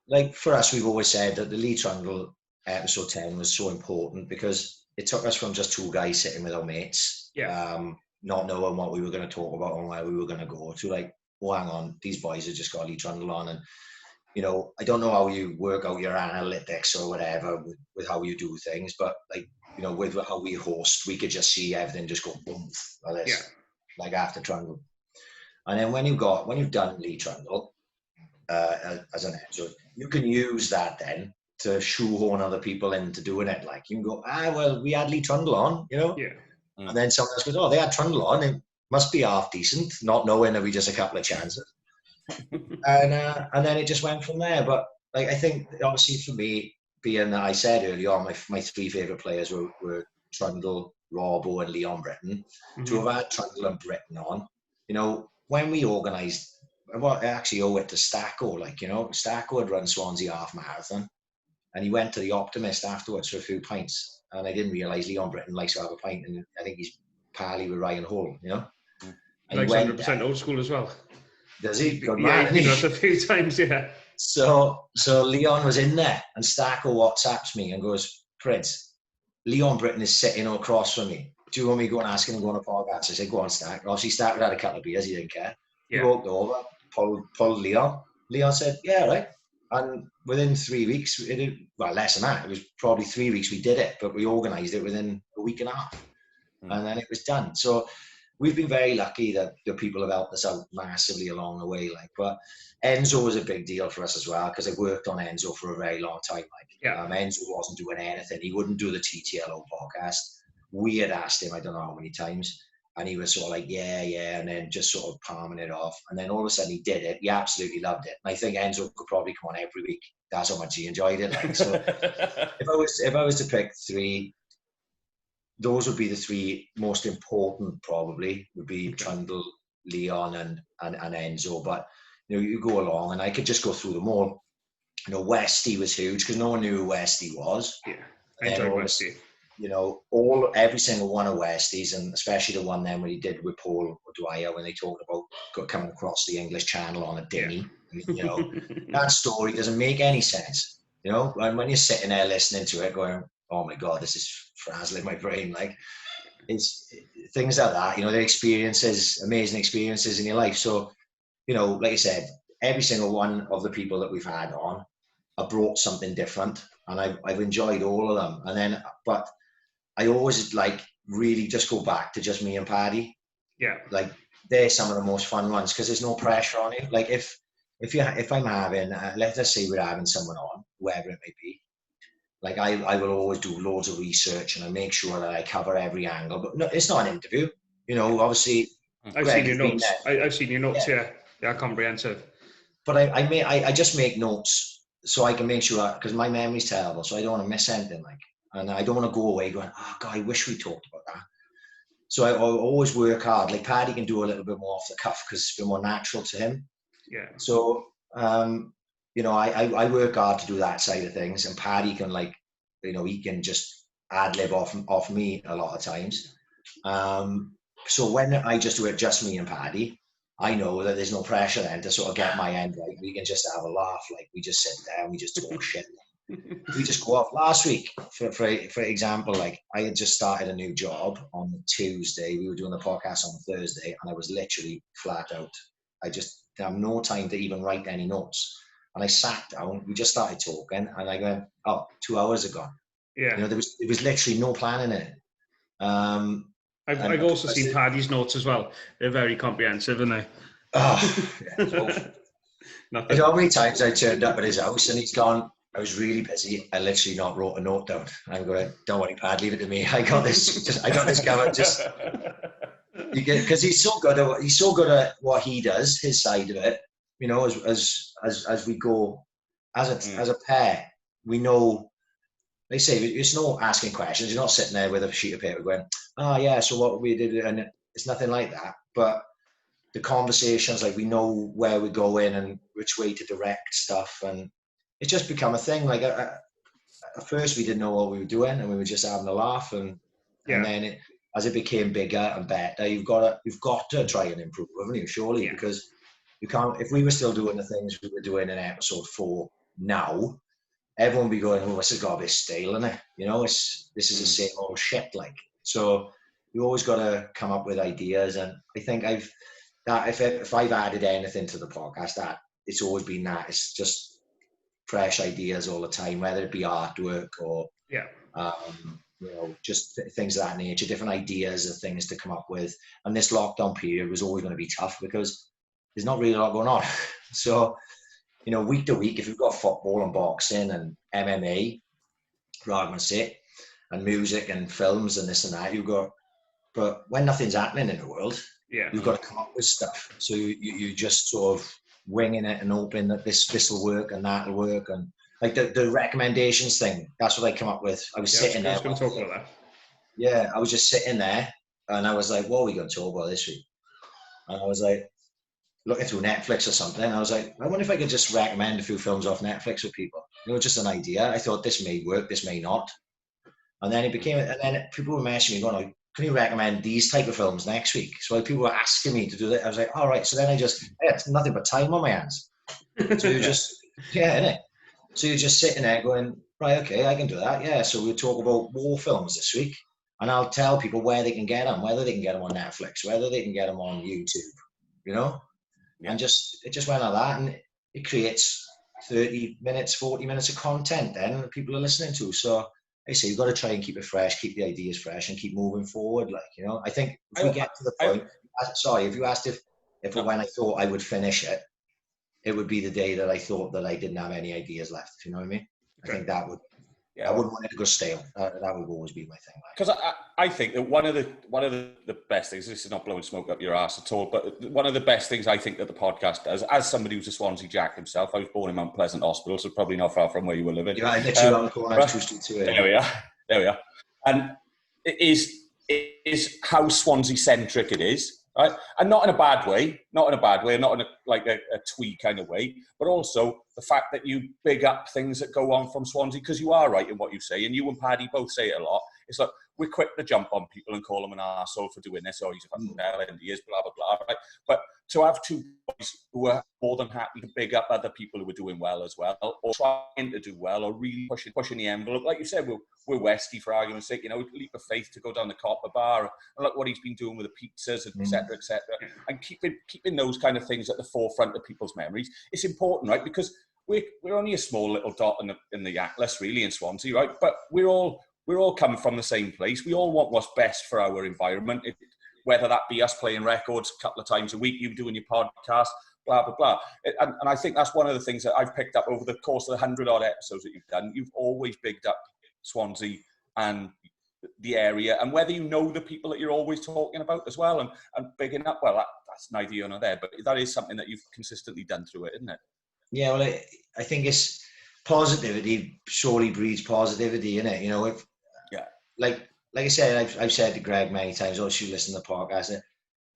Speaker 1: like, for us, we've always said that the Lee Trundle episode 10 was so important because it took us from just 2 guys sitting with our mates, not knowing what we were going to talk about and where we were going to go, to like, oh, hang on, these boys have just got Lee Trundle on, and you know, I don't know how you work out your analytics or whatever with how you do things, but like, you know, with how we host, we could just see everything just go boom like this, like after Trundle. And then when you've done Lee Trundle as an episode, you can use that then to shoehorn other people into doing it. Like, you can go, well, we had Lee Trundle on, you know?
Speaker 3: Yeah.
Speaker 1: And then someone else goes, oh, they had Trundle on, it must be half decent, not knowing that we just a couple of chances. And then it just went from there. But like, I think obviously for me, being that I said earlier on, my 3 favourite players were Trundle, Robbo and Leon Britton. Mm-hmm. To have had Trundle and Britton on, you know, when we organised, well, I actually owe it to Stacko. Like, you know, Stacko had run Swansea half marathon, and he went to the Optimist afterwards for a few pints, and I didn't realise Leon Britton likes to have a pint, and I think he's pally with Ryan Hall, you know.
Speaker 3: And likes 100% old school as well.
Speaker 1: Does he? Good
Speaker 3: man. Yeah, he's been a few times, yeah.
Speaker 1: So Leon was in there, and Stacko WhatsApps me and goes, Prids, Leon Britton is sitting across from me. Do you want me to go and ask him to go on a podcast? I said, go on, Stack. Obviously, Stack had a couple of beers, he didn't care. He walked over, pulled Leon. Leon said, yeah, right. And within 3 weeks, less than that, it was probably 3 weeks we did it, but we organised it within a week and a half. And then it was done. So we've been very lucky that the people have helped us out massively along the way. Like, but Enzo was a big deal for us as well, because I worked on Enzo for a very long time. Like, Enzo wasn't doing anything. He wouldn't do the TTLO podcast. We had asked him, I don't know how many times, and he was sort of like, yeah, and then just sort of palming it off. And then all of a sudden he did it. He absolutely loved it. And I think Enzo could probably come on every week. That's how much he enjoyed it. Like, so if I was to pick 3, those would be the 3 most important, probably, would be Trundle, Leon and Enzo. But, you know, you go along, and I could just go through them all. You know, Westy was huge because no one knew who Westy was.
Speaker 3: Yeah, I enjoyed Westy.
Speaker 1: You know, every single one of Westies, and especially the one then when he did with Paul O'Dwyer when they talked about coming across the English Channel on a dinghy. Yeah. You know, that story doesn't make any sense. You know, when you're sitting there listening to it going, oh my God, this is frazzling my brain. Like, it's things like that, you know, the experiences, amazing experiences in your life. So, you know, like I said, every single one of the people that we've had on have brought something different, and I've enjoyed all of them. And then, but I always like really just go back to just me and Paddy.
Speaker 3: Yeah.
Speaker 1: Like, they're some of the most fun ones because there's no pressure on you. Like, if I'm having, let's say we're having someone on, whoever it may be, like I will always do loads of research and I make sure that I cover every angle. But no, it's not an interview, you know. Obviously,
Speaker 3: I've seen your notes. I've seen your notes. Yeah, they're comprehensive.
Speaker 1: But I just make notes so I can make sure, because my memory's terrible, so I don't want to miss anything. Like, and I don't want to go away going, oh God, I wish we talked about that. So I always work hard. Like Paddy can do a little bit more off the cuff because it's a bit more natural to him.
Speaker 3: Yeah.
Speaker 1: So, you know, I work hard to do that side of things, and Paddy can, like, you know, he can just ad-lib off me a lot of times. So when I just do it just me and Paddy, I know that there's no pressure then to sort of get my end right. We can just have a laugh. Like, we just sit there and we just talk shit. We just go off. Last week, for example, like, I had just started a new job on the Tuesday. We were doing the podcast on Thursday, and I was literally flat out. I just have no time to even write any notes. And I sat down, we just started talking, and I went, oh, 2 hours ago.
Speaker 3: Yeah.
Speaker 1: You know, there was literally no plan in it.
Speaker 3: I've also seen Paddy's notes as well. They're very comprehensive, aren't they?
Speaker 1: Oh, yeah. You know how many times I turned up at his house and he's gone, I was really busy. I literally not wrote a note down. I'm going, don't worry, Pad, leave it to me. I got this. I got this covered. Just because he's so good at what he does, his side of it. You know, as we go as a pair, we know. They say it's no asking questions. You're not sitting there with a sheet of paper going, oh yeah, so what we did, and it's nothing like that. But the conversations, like, we know where we're going and which way to direct stuff, and it's just become a thing. Like, at first we didn't know what we were doing, and we were just having a laugh, and then as it became bigger and better, you've got to try and improve, haven't you? Surely, because you can't. If we were still doing the things we were doing in episode 4 now, everyone would be going, oh, this has got a bit stale, isn't it? You know, this is the same old shit. Like, so you always got to come up with ideas, and I think if I've added anything to the podcast, that it's always been that. It's just fresh ideas all the time, whether it be artwork or you know, just things of that nature, different ideas of things to come up with. And this lockdown period was always going to be tough because there's not really a lot going on. So, you know, week to week, if you've got football and boxing and MMA, rather than say, and music and films and this and that, but when nothing's happening in the world, you've got to come up with stuff. So you just sort of winging it and hoping that this will work and that'll work. And like the recommendations thing, that's what I come up with. I was sitting there. I was going to talk about that. Yeah, I was just sitting there and I was like, what are we going to talk about this week? And I was like, looking through Netflix or something. I was like, I wonder if I could just recommend a few films off Netflix for people. You know, just an idea. I thought this may work, this may not. And then people were messaging me going, can you recommend these type of films next week? So people were asking me to do that. I was like, all right. So then it's nothing but time on my hands. So you're just, innit? So you're just sitting there going, right, okay, I can do that. Yeah. So we'll talk about war films this week. And I'll tell people where they can get them, whether they can get them on Netflix, whether they can get them on YouTube, you know? And it just went like that, and it creates 30 minutes, 40 minutes of content then that people are listening to. So I say you've got to try and keep it fresh, keep the ideas fresh, and keep moving forward. Like, you know, I think if we get to the point, if you asked if when I thought I would finish it, it would be the day that I thought that I didn't have any ideas left. If you know what I mean? I think that would. I wouldn't want it to go stale. That would always be my thing.
Speaker 2: Because I think that one of the best things, this is not blowing smoke up your ass at all, but one of the best things I think that the podcast does, as somebody who's a Swansea Jack himself, I was born in Mount Pleasant Hospital, so probably not far from where you were living.
Speaker 1: Yeah, literally on the corner, 2 Street 2.
Speaker 2: There we are. And it is how Swansea-centric it is. Right? And not in a bad way, not in a twee kind of way, but also the fact that you big up things that go on from Swansea, because you are right in what you say, and you and Paddy both say it a lot. It's like, we're quick to jump on people and call them an arsehole for doing this, or he's a fucking hell, and he is, blah, blah, blah, right? But to have two boys who are more than happy to big up other people who are doing well as well, or trying to do well, or really pushing the envelope. Like you said, we're Westie, for argument's sake, you know, leap of faith to go down the Copper Bar, and look what he's been doing with the pizzas, et cetera, and keeping those kind of things at the forefront of people's memories. It's important, right? Because we're only a small little dot in the atlas, really, in Swansea, right? But we're all coming from the same place. We all want what's best for our environment, whether that be us playing records a couple of times a week, you doing your podcast, blah, blah, blah. And I think that's one of the things that I've picked up over the course of the 100-odd episodes that you've done. You've always bigged up Swansea and the area, and whether you know the people that you're always talking about as well, and bigging up, well, that's neither here nor there, but that is something that you've consistently done through it, isn't it?
Speaker 1: Yeah, well, I think it's positivity surely breeds positivity, innit? You know, like I said, I've said to Greg many times, oh, should listen to the podcast.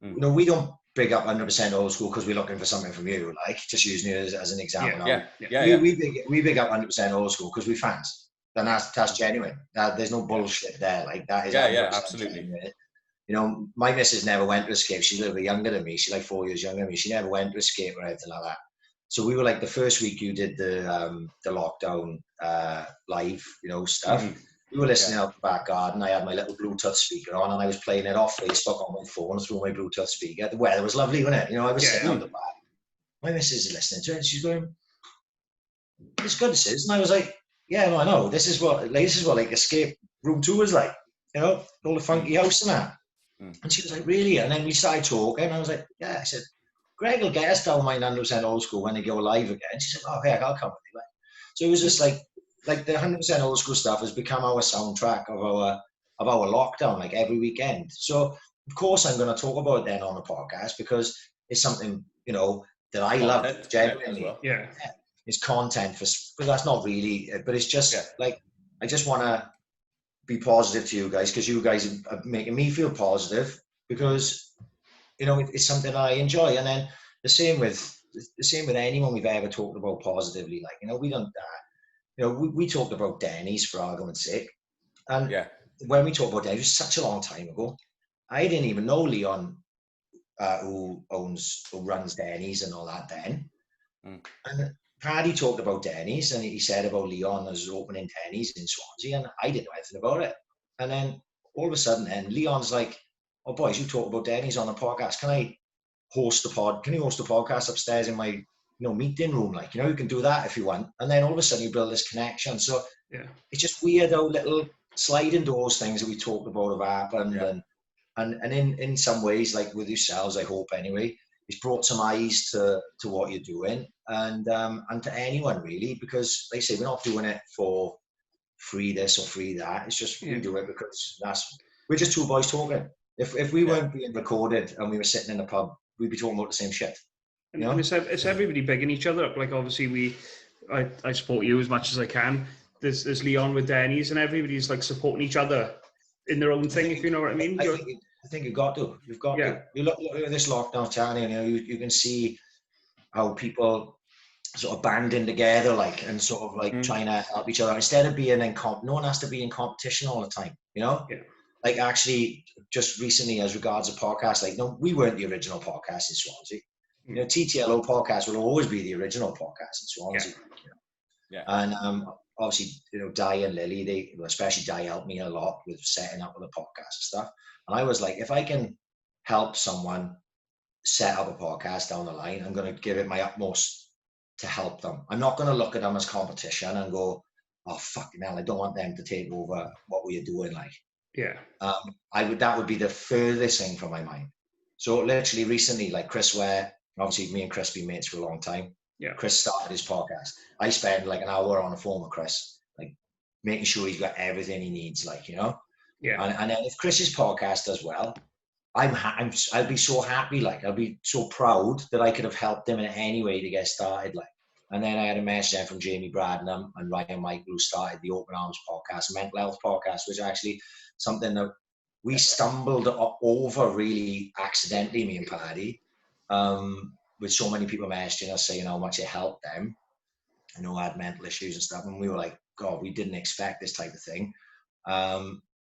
Speaker 1: You know, we don't big up 100% old school because we're looking for something from you, like just using it as an example. We big up 100% old school because we're fans, and that's genuine. There's no bullshit there. Like that is
Speaker 2: absolutely
Speaker 1: genuine. You know, my missus never went to Escape. She's a little bit younger than me. She's like 4 years younger than me. She never went to Escape or anything like that. So we were like the first week you did the lockdown live, you know, stuff. We were listening out the back garden. I had my little Bluetooth speaker on, and I was playing it off Facebook on my phone through my Bluetooth speaker. The weather was lovely, wasn't it? You know, I was sitting out the back. My missus is listening to it, and she's going, "It's good, this is." And I was like, "Yeah, no, I know. This is what like Escape Room 2 was like. You know, all the funky house and that." And she was like, "Really?" And then we started talking, and I was like, "Yeah." I said, "Greg will get us down my 100% old school when they go live again." She said, "Oh, heck, I'll come with you." So it was just like the 100% old school stuff has become our soundtrack of our lockdown, like every weekend. So of course I'm going to talk about it then on the podcast because it's something, you know, that I love genuinely.
Speaker 3: Yeah.
Speaker 1: It's content but that's not really, but it's just like, I just want to be positive to you guys because you guys are making me feel positive because, you know, it's something I enjoy. And then the same with anyone we've ever talked about positively. Like, you know, we don't, you know, we talked about Denny's for argument's sake. And when we talked about Denny's, it was such a long time ago. I didn't even know Leon, who runs Denny's and all that then. And Paddy talked about Denny's and he said about Leon as opening Denny's in Swansea, and I didn't know anything about it. And then all of a sudden, then Leon's like, "Oh, boys, you talk about Denny's on the podcast. Can I host the pod? Can you host the podcast upstairs in my, you know, meeting room? Like, you know, you can do that if you want." And then all of a sudden you build this connection. So it's just weird how little sliding doors things that we talked about have happened. And in some ways, like with yourselves, I hope anyway, it's brought some eyes to what you're doing and to anyone really, because like I say, we're not doing it for free this or free that. It's just we do it because we're just two boys talking. If we weren't being recorded and we were sitting in a pub, we'd be talking about the same shit.
Speaker 3: You know? And it's everybody bigging each other up. Like obviously I support you as much as I can. There's Leon with Denny's and everybody's like supporting each other in their own thing, if you know what I mean.
Speaker 1: I think you've got to. You look at this lockdown, Tony, and you can see how people sort of banding together, like, and sort of like trying to help each other instead of being no one has to be in competition all the time, you know. Like actually, just recently, as regards to podcasts, like no, we weren't the original podcast in Swansea. You know, TTLO podcast will always be the original podcast in Swansea. And obviously, you know, Di and Lily, especially Di helped me a lot with setting up with the podcast and stuff. And I was like, if I can help someone set up a podcast down the line, I'm going to give it my utmost to help them. I'm not going to look at them as competition and go, "Oh, fucking hell, I don't want them to take over what we're doing." Like, that would be the furthest thing from my mind. So literally recently, like Chris Ware, obviously me and Chris been mates for a long time. Chris started his podcast. I spend like an hour on the phone with Chris, like making sure he's got everything he needs, like, you know. And then if Chris's podcast does well, I'll be so happy, like I'll be so proud that I could have helped him in any way to get started, like. And then I had a message from Jamie Bradnam and Ryan Michael, who started the Open Arms podcast, mental health podcast, which is actually something that we stumbled over really accidentally, me and Paddy, with so many people messaging us saying how much it helped them, you know, had mental issues and stuff. And we were like, God, we didn't expect this type of thing.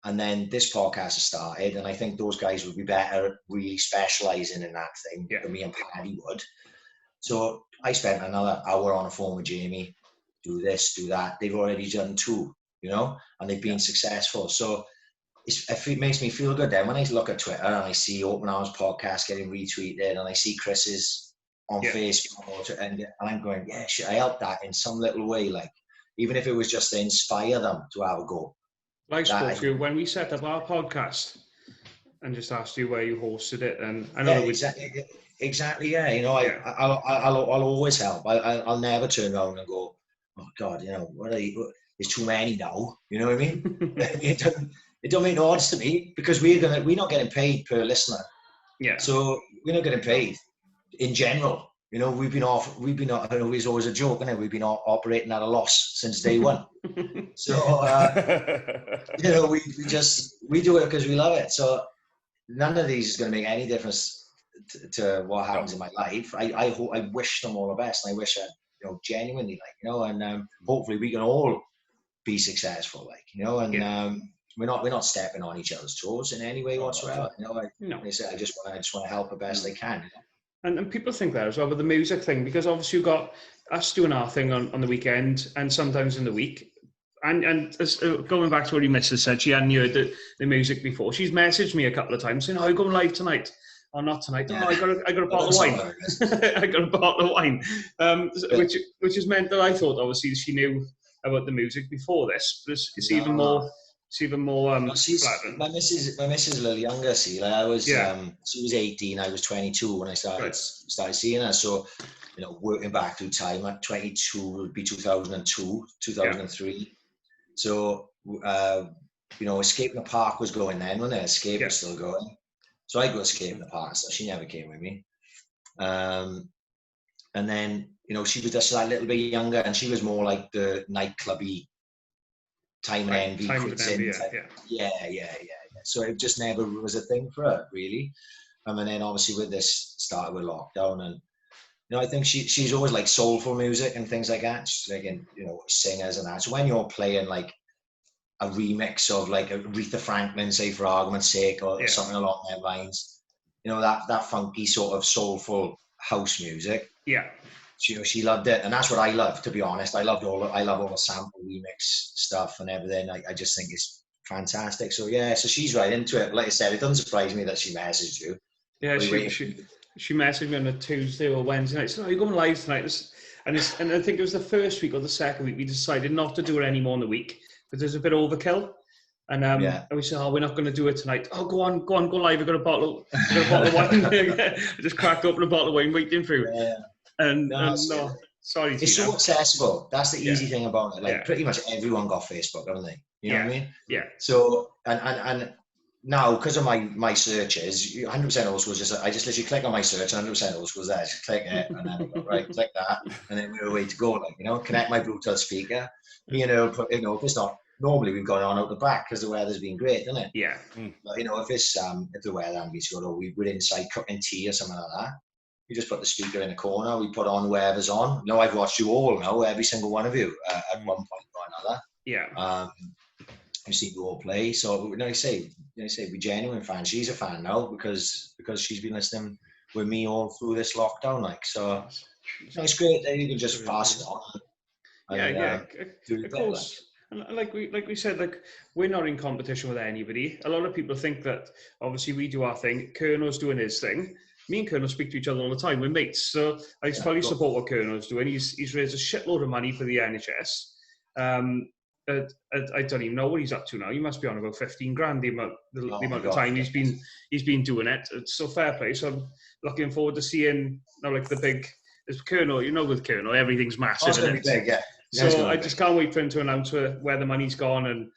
Speaker 1: And then this podcast has started, and I think those guys would be better really specialising in that thing than me and Paddy would. So I spent another hour on the phone with Jamie, do this, do that. They've already done 2, you know, and they've been successful. So it makes me feel good then when I look at Twitter and I see Open Arms podcast getting retweeted and I see Chris's on Facebook and I'm going, yeah, shit, I helped that in some little way, like even if it was just to inspire them to have a go.
Speaker 3: I spoke to you when we set up our podcast and just asked you where you hosted it, and I know
Speaker 1: exactly, yeah. You know, I'll always help. I'll never turn around and go, "Oh God, you know, there's too many now." You know what I mean? It don't make no odds to me because we're not getting paid per listener. So we're not getting paid in general. you know, we've been, I know it's always a joke, isn't it? We've been operating at a loss since day one. So, you know, we do it because we love it. So none of these is going to make any difference to what happens in my life. I wish them all the best. And I wish I, you know, genuinely, like, you know, and hopefully we can all be successful, like, you know, and we're not stepping on each other's toes in any way whatsoever. You know, like I said, I just want to help the best I can. You know?
Speaker 3: And people think that as well with the music thing, because obviously you've got us doing our thing on the weekend and sometimes in the week. And going back to what your missus said, she hadn't heard the music before. She's messaged me a couple of times saying, "Oh, are you going live tonight?" "Oh, not tonight." "Oh, I got a bottle of wine." I got a bottle of wine, which has meant that I thought obviously she knew about the music before this, but it's even more. It's even more.
Speaker 1: My missus is a little younger. See, like I was, she was 18, I was 22 when I started seeing her. So, you know, working back through time, at 22 would be 2002, 2003. So, you know, Escape in the Park was going then, when Escape was still going. So I go Escape in the Park, so she never came with me. And then, you know, she was just a little bit younger, and she was more like the nightclubby Time and Envy. Yeah. So it just never was a thing for her, really. And then obviously with this started with lockdown, and you know, I think she's always like soulful music and things like that. She's like, you know, singers and that. So when you're playing like a remix of like Aretha Franklin, say for argument's sake, or something along those lines, you know, that funky sort of soulful house music.
Speaker 3: Yeah.
Speaker 1: She loved it, and that's what I love. To be honest, I love all the sample remix stuff and everything. I just think it's fantastic. So so she's right into it. Like I said, it doesn't surprise me that she messaged you.
Speaker 3: Yeah, she messaged me on a Tuesday or Wednesday night. She said, "Oh, you're going live tonight?" And I think it was the first week or the second week we decided not to do it anymore in the week because there's a bit of overkill. And we said, "Oh, we're not going to do it tonight." "Oh, go live. I've got a bottle of wine." I just cracked open a bottle of wine waiting for you.
Speaker 1: Yeah.
Speaker 3: Sorry.
Speaker 1: It's so accessible. That's the easy thing about it. Like pretty much everyone got Facebook, haven't they? You know what I mean?
Speaker 3: Yeah.
Speaker 1: So and now because of my searches, 100% of us was just I just literally click on my search, 100% of us was there. Just click it, and then click that, and then we're away to go. Like, you know, connect my Bluetooth speaker. You know, if it's not normally we've gone on out the back because the weather's been great, isn't it?
Speaker 3: Yeah.
Speaker 1: But you know, if the weather hadn't been so good, or we're inside cooking tea or something like that. You just put the speaker in the corner. We put on whoever's on. You know, I've watched you all now, every single one of you at one point or another.
Speaker 3: Yeah.
Speaker 1: I've seen you all play. So I say we're genuine fans. She's a fan now because she's been listening with me all through this lockdown. Like, so you know, it's great that you can just pass it on.
Speaker 3: Of course. And like we said, like we're not in competition with anybody. A lot of people think that obviously we do our thing. Kerno's doing his thing. Me and Kerno speak to each other all the time. We're mates, so I fully support what Kerno's doing. He's raised a shitload of money for the NHS. I don't even know what he's up to now. He must be on about 15 grand the amount of time he's been doing it. It's so fair play. So I'm looking forward to seeing now, like the big. There's Kerno, you know, with Kerno, everything's massive.
Speaker 1: It's going to be big, yeah.
Speaker 3: So I just can't wait for him to announce where the money's gone and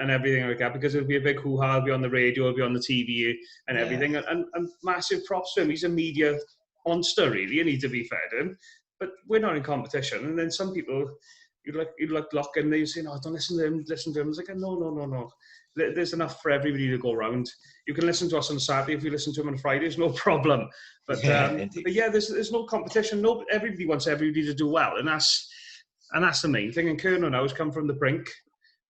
Speaker 3: everything like that, because it'll be a big hoo-ha. It'll be on the radio, it'll be on the TV and everything. And massive props to him. He's a media monster, really, and to be fair to him. But we're not in competition. And then some people, you'd like lock in, they say, "No, don't listen to him. I was like, no. There's enough for everybody to go around. You can listen to us on Saturday. If you listen to him on Friday, it's no problem. But there's no competition. No, everybody wants everybody to do well, and that's the main thing. And Kerno now has come from the brink,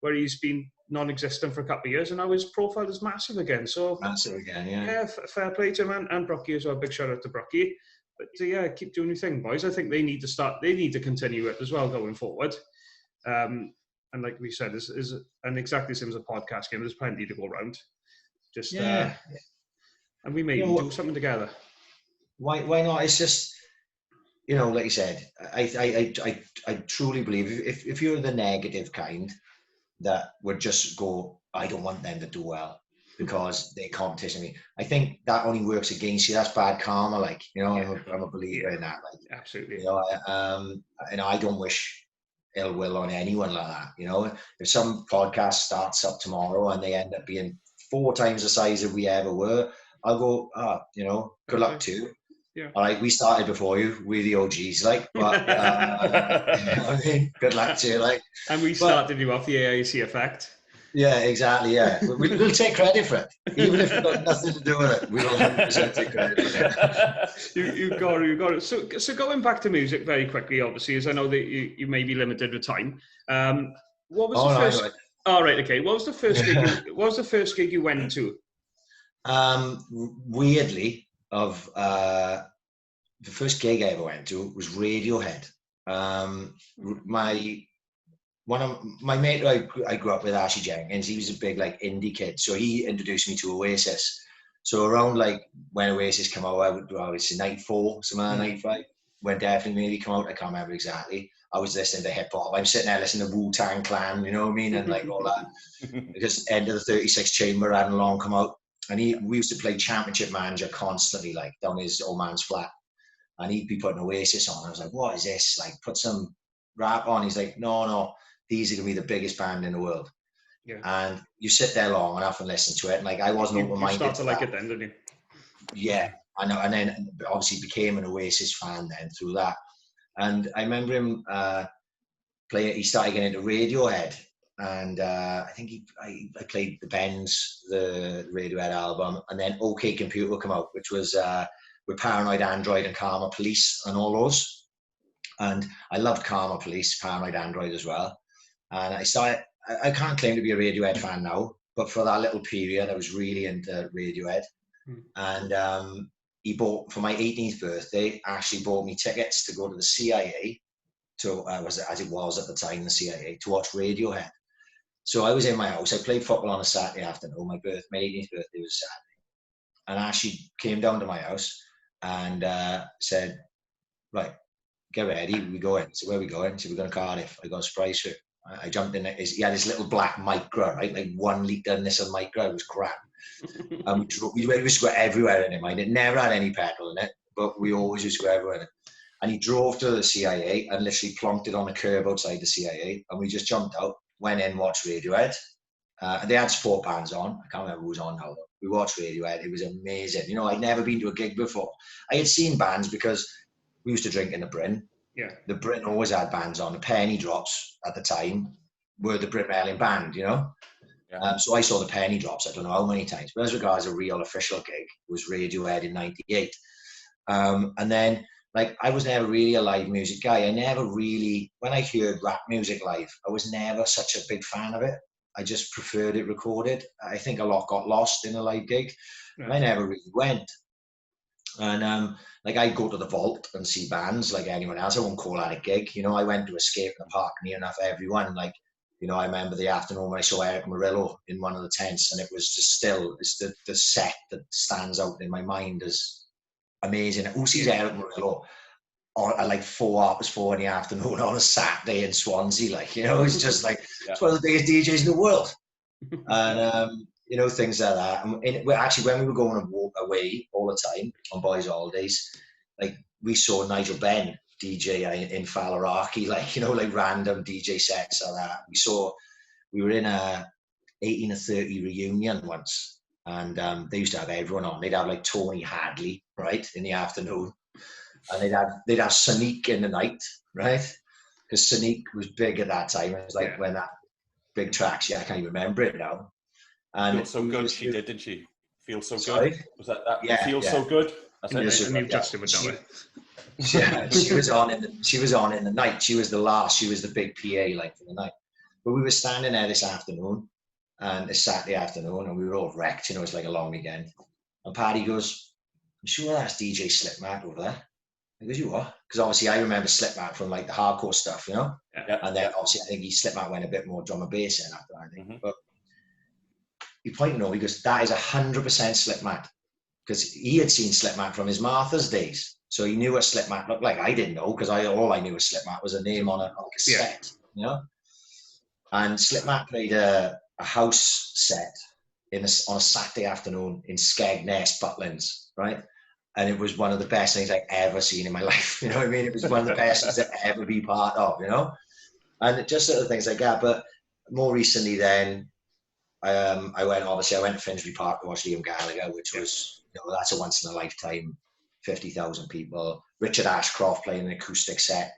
Speaker 3: where he's been non-existent for a couple of years, and now his profile is massive again. So
Speaker 1: massive again,
Speaker 3: yeah. Fair play to him and Brocky as well. Big shout out to Brocky. But keep doing your thing, boys. I think they need to continue it as well going forward. And like we said, and exactly the same as a podcast game. There's plenty to go around. Just and we may do something together.
Speaker 1: Why not? It's just, you know, like you said, I truly believe if you're the negative kind that would just go, I don't want them to do well because they're competition. I think that only works against you. That's bad karma. Like, you know, I'm a believer in that. Like,
Speaker 3: absolutely.
Speaker 1: You know, and I don't wish ill will on anyone like that. You know, if some podcast starts up tomorrow and they end up being 4 times the size that we ever were, I'll go, you know, good luck to you.
Speaker 3: Yeah.
Speaker 1: All right, we started before you. We're the OGs, like, but you know what I mean? Good luck to you, like.
Speaker 3: And we started you off the AIC effect.
Speaker 1: Yeah, exactly. Yeah, we'll take credit for it, even if we've got nothing to do with it. We'll 100% take credit for it.
Speaker 3: You got it. So going back to music very quickly, obviously, as I know that you may be limited with time. What was the first?
Speaker 1: Right.
Speaker 3: Oh, right. Okay. What was the first gig? What was the first gig you went to?
Speaker 1: Weirdly, the first gig I ever went to was Radiohead. My mate who I grew up with, Ashley Jenkins, he was a big like indie kid, so he introduced me to Oasis. So around like when Oasis came out, I would say 94, something like 95, when definitely maybe come out, I can't remember exactly. I was listening to hip hop. I'm sitting there listening to Wu-Tang Clan, you know what I mean, and like all that. Because End of the 36 Chamber hadn't long come out, and we used to play Championship Manager constantly, like down his old man's flat, and he'd be putting Oasis on. I was like, what is this? Like, put some rap on. He's like, no. These are going to be the biggest band in the world.
Speaker 3: Yeah.
Speaker 1: And you sit there long enough and listen to it. And like, I wasn't open-minded.
Speaker 3: You start to like it then, didn't you?
Speaker 1: Yeah, I know. And then obviously became an Oasis fan then through that. And I remember him he started getting into Radiohead. And I think I played the Bends, the Radiohead album. And then OK Computer come out, which was with Paranoid Android and Karma Police and all those. And I loved Karma Police, Paranoid Android as well. And I can't claim to be a Radiohead fan now, but for that little period, I was really into Radiohead. And he bought, for my 18th birthday, Ashley bought me tickets to go to the CIA, as it was at the time, the CIA, to watch Radiohead. So I was in my house. I played football on a Saturday afternoon. My 18th birthday was Saturday. And Ashley came down to my house and said, right, get ready, we go in. So where are we going? So we're going to Cardiff. I got a surprise for you. I jumped in. He had this little black Micra, right? Like 1 litre Nissan Micra. It was crap. And we used to go everywhere in it, mind. It never had any petrol in it, but we always used to go everywhere in it. And he drove to the CIA and literally plonked it on a curb outside the CIA. And we just jumped out, went in, watched Radiohead. And they had support bands on. I can't remember who was on now, though. We watched Radiohead. It was amazing. You know, I'd never been to a gig before. I had seen bands because we used to drink in the Bryn.
Speaker 3: Yeah.
Speaker 1: The Bryn always had bands on. The Penny Drops at the time were the Brit Merlin band, you know? Yeah. So I saw the Penny Drops, I don't know how many times. But as regards a real official gig, it was Radiohead in 98. And then, like, I was never really a live music guy. I never really, when I heard rap music live, I was never such a big fan of it. I just preferred it recorded. I think a lot got lost in a live gig. Yeah. I never really went. And like I'd go to the Vault and see bands like anyone else. I won't call that a gig. You know, I went to Escape in the Park near enough everyone. Like, you know, I remember the afternoon when I saw Eric Murillo in one of the tents, and it was just still, it's the set that stands out in my mind as amazing. Who sees Eric Murillo at like 4 in the afternoon on a Saturday in Swansea? Like, you know, it's just like, it's one of the biggest DJs in the world. And, you know, things like that. And actually, when we were going away all the time on boys' holidays, like we saw Nigel Benn DJ in Fallaraki, like, you know, like random DJ sets like that. We were in a 18 to 30 reunion once, and they used to have everyone on. They'd have like Tony Hadley, right, in the afternoon, and they'd have Sonique in the night, right? Because Sonique was big at that time. It was like when that big tracks, I can't even remember it now. And
Speaker 2: Feel So Good, she did, didn't she? Feel So
Speaker 1: Sorry?
Speaker 2: Good? Was that Feel So Good? That's it.
Speaker 3: And you've just would know it.
Speaker 1: Yeah, she was on in the night. She was the big PA like for the night. But we were standing there this Saturday afternoon, and we were all wrecked. You know, it's like a long weekend. And Paddy goes, "I'm sure that's DJ Slipmatt over there." I goes, "You what?" Because obviously I remember Slipmatt from like the hardcore stuff, you know.
Speaker 2: Yeah.
Speaker 1: And then obviously I think Slipmatt went a bit more drum and bass in after, I think. Mm-hmm. But he pointed over, he goes, "That is 100% Slipmatt," because he had seen Slipmatt from his Martha's days. So he knew what Slipmatt looked like. I didn't know, because all I knew was Slipmatt was a name on a cassette, you know. And Slipmatt played a house set on a Saturday afternoon in Skegness, Butlins, right? And it was one of the best things I've ever seen in my life. You know what I mean? It was one of the best things to ever be part of, you know? And just sort of things like that. But more recently then, I went to Finsbury Park to watch Liam Gallagher, which was, you know, that's a once in a lifetime 50,000 people. Richard Ashcroft playing an acoustic set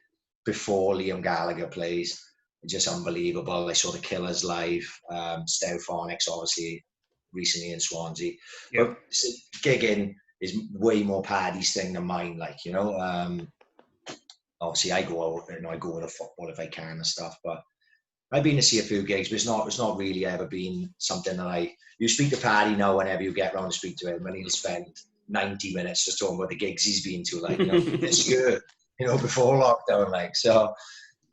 Speaker 1: before Liam Gallagher plays. Just unbelievable. I saw the Killers live, Stereophonics obviously recently in Swansea. Yep. But gigging is way more Paddy's thing than mine, like, you know. Obviously I go out, you know, I go with the football if I can and stuff, but I've been to see a few gigs, but it's not really ever been something that you speak to Paddy now whenever you get around to speak to him, and he'll spend 90 minutes just talking about the gigs he's been to, like, you know, this year, you know, before lockdown, like, so.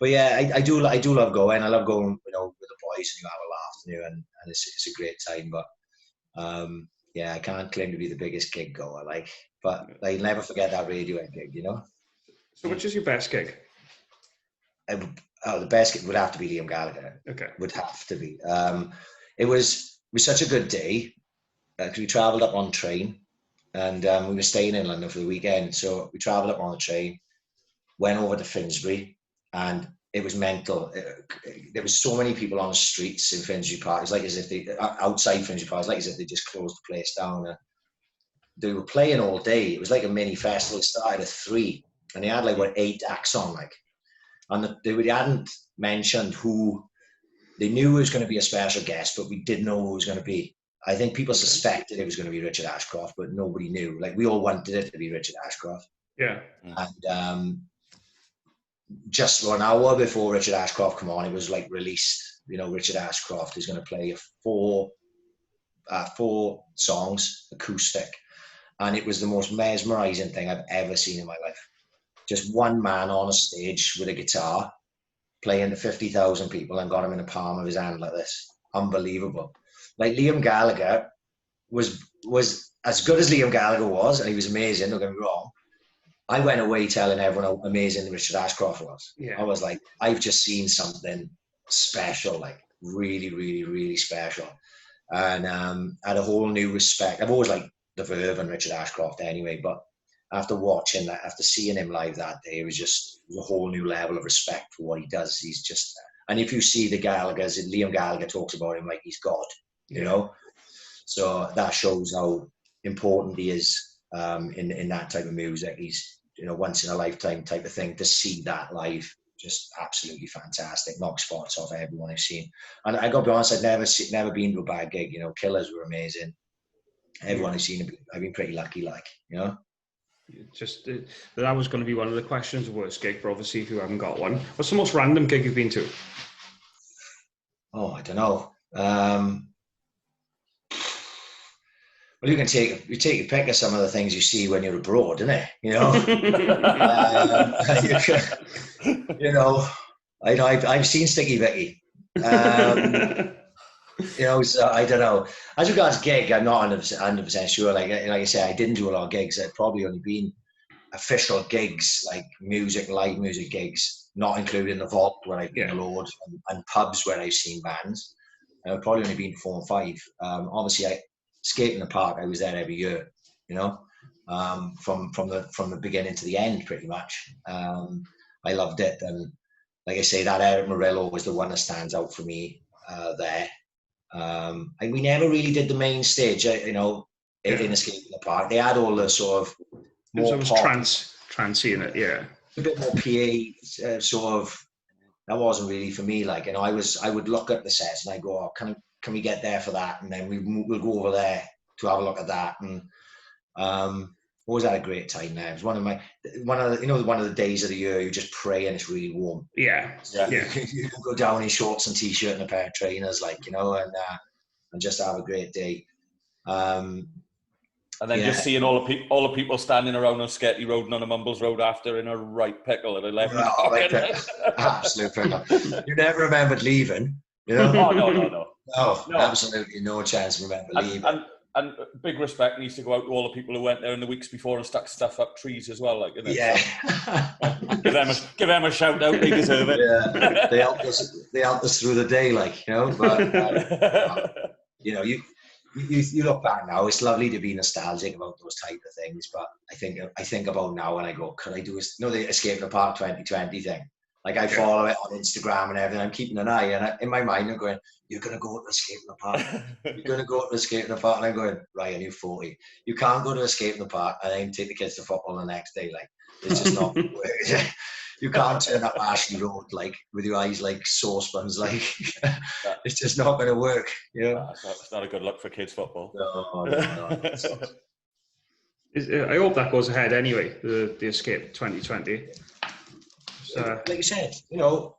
Speaker 1: But yeah, I do love going. I love going, you know, with the boys, and you have a laugh, you know, and it's a great time. But yeah, I can't claim to be the biggest gig goer, like, but I never forget that Radiohead gig, you know.
Speaker 3: So, which is your best gig?
Speaker 1: The best gig would have to be Liam Gallagher.
Speaker 3: Okay,
Speaker 1: would have to be. It was such a good day. We travelled up on train, and we were staying in London for the weekend. So we travelled up on the train, went over to Finsbury. And it was mental. There was so many people on the streets in Finsbury Park. It's like as if they, outside Finsbury Park, it's like as if they just closed the place down. They were playing all day. It was like a mini festival. It started at 3, and they had like 8 acts on, like. And they hadn't mentioned who. They knew it was going to be a special guest, but we didn't know who it was going to be. I think people suspected it was going to be Richard Ashcroft, but nobody knew. Like, we all wanted it to be Richard Ashcroft.
Speaker 3: Yeah.
Speaker 1: And just 1 hour before Richard Ashcroft came on, it was like released, you know, Richard Ashcroft is going to play 4 songs acoustic, and it was the most mesmerizing thing I've ever seen in my life. Just one man on a stage with a guitar playing to 50,000 people and got him in the palm of his hand like this. Unbelievable. Like, Liam Gallagher was as good as Liam Gallagher was, and he was amazing, don't get me wrong. I went away telling everyone how amazing Richard Ashcroft was. Yeah. I was like, I've just seen something special, like really, really, really special. And had a whole new respect. I've always liked the Verve and Richard Ashcroft anyway, but after watching that, after seeing him live that day, it was just a whole new level of respect for what he does. He's just, and if you see the Gallaghers, Liam Gallagher talks about him like he's God, you know? So that shows how important he is in that type of music. He's, you know, once in a lifetime type of thing. To see that live, just absolutely fantastic. Knocks spots off everyone I've seen. And I got to be honest, I've never been to a bad gig. You know, Killers were amazing. Everyone I've seen, I've been pretty lucky, like, you know.
Speaker 3: Just that was going to be one of the questions, worst gig, but obviously if you haven't got one, what's the most random gig you've been to?
Speaker 1: Oh, I don't know. Well, you take a pick of some of the things you see when you're abroad, isn't it? You know, you know, I've seen Sticky Vicky. You know, so I don't know. As regards gig, I'm not 100% sure. Like I say, I didn't do a lot of gigs. I've probably only been official gigs, like live music gigs, not including the vault where I've been a load, and pubs where I've seen bands. I've probably only been 4 and 5. Obviously, Skate in the Park, I was there every year, you know, from the beginning to the end, pretty much. I loved it, and like I say, that Eric Murillo was the one that stands out for me there. And we never really did the main stage, you know, in Skate in the Park. They had all the sort of
Speaker 3: more trancey in it, yeah.
Speaker 1: A bit more PA sort of. That wasn't really for me. Like, you know, I would look at the sets and I go, oh, can we get there for that? And then we'll go over there to have a look at that. And always had a great time there. It was one of the days of the year you just pray and it's really warm.
Speaker 3: Yeah.
Speaker 1: So you go down in shorts and t-shirt and a pair of trainers, like, you know, and just have a great day.
Speaker 2: And then just seeing all the people standing around on Sketty Road and on a Mumbles Road after in a right pickle at 11 o'clock.
Speaker 1: Absolute pickle. You never remembered leaving, you know?
Speaker 2: Oh, no.
Speaker 1: No, absolutely no chance of remember leaving.
Speaker 2: And big respect needs to go out to all the people who went there in the weeks before and stuck stuff up trees as well, like, you know?
Speaker 1: Yeah.
Speaker 2: So, give them a shout out. They deserve it.
Speaker 1: Yeah, they helped us through the day, like, you know. But you know, you look back now, it's lovely to be nostalgic about those type of things. But I think about now and I go, could I do the Escape in the Park 2020 thing? Like I follow it on Instagram and everything. I'm keeping an eye, and in my mind I'm going, "You're going to go to the skate in the park. You're going to go to the skate in the park." And I'm going, "Ryan, you're 40. You can't go to the skate in the park and then take the kids to football the next day. Like it's just not going to work." You can't turn up Ashley Road like with your eyes like saucepans. Like it's just not going to work. You know?
Speaker 2: It's not a good look for kids football.
Speaker 3: No. I hope that goes ahead anyway. The Escape 2020.
Speaker 1: Like you said, you know,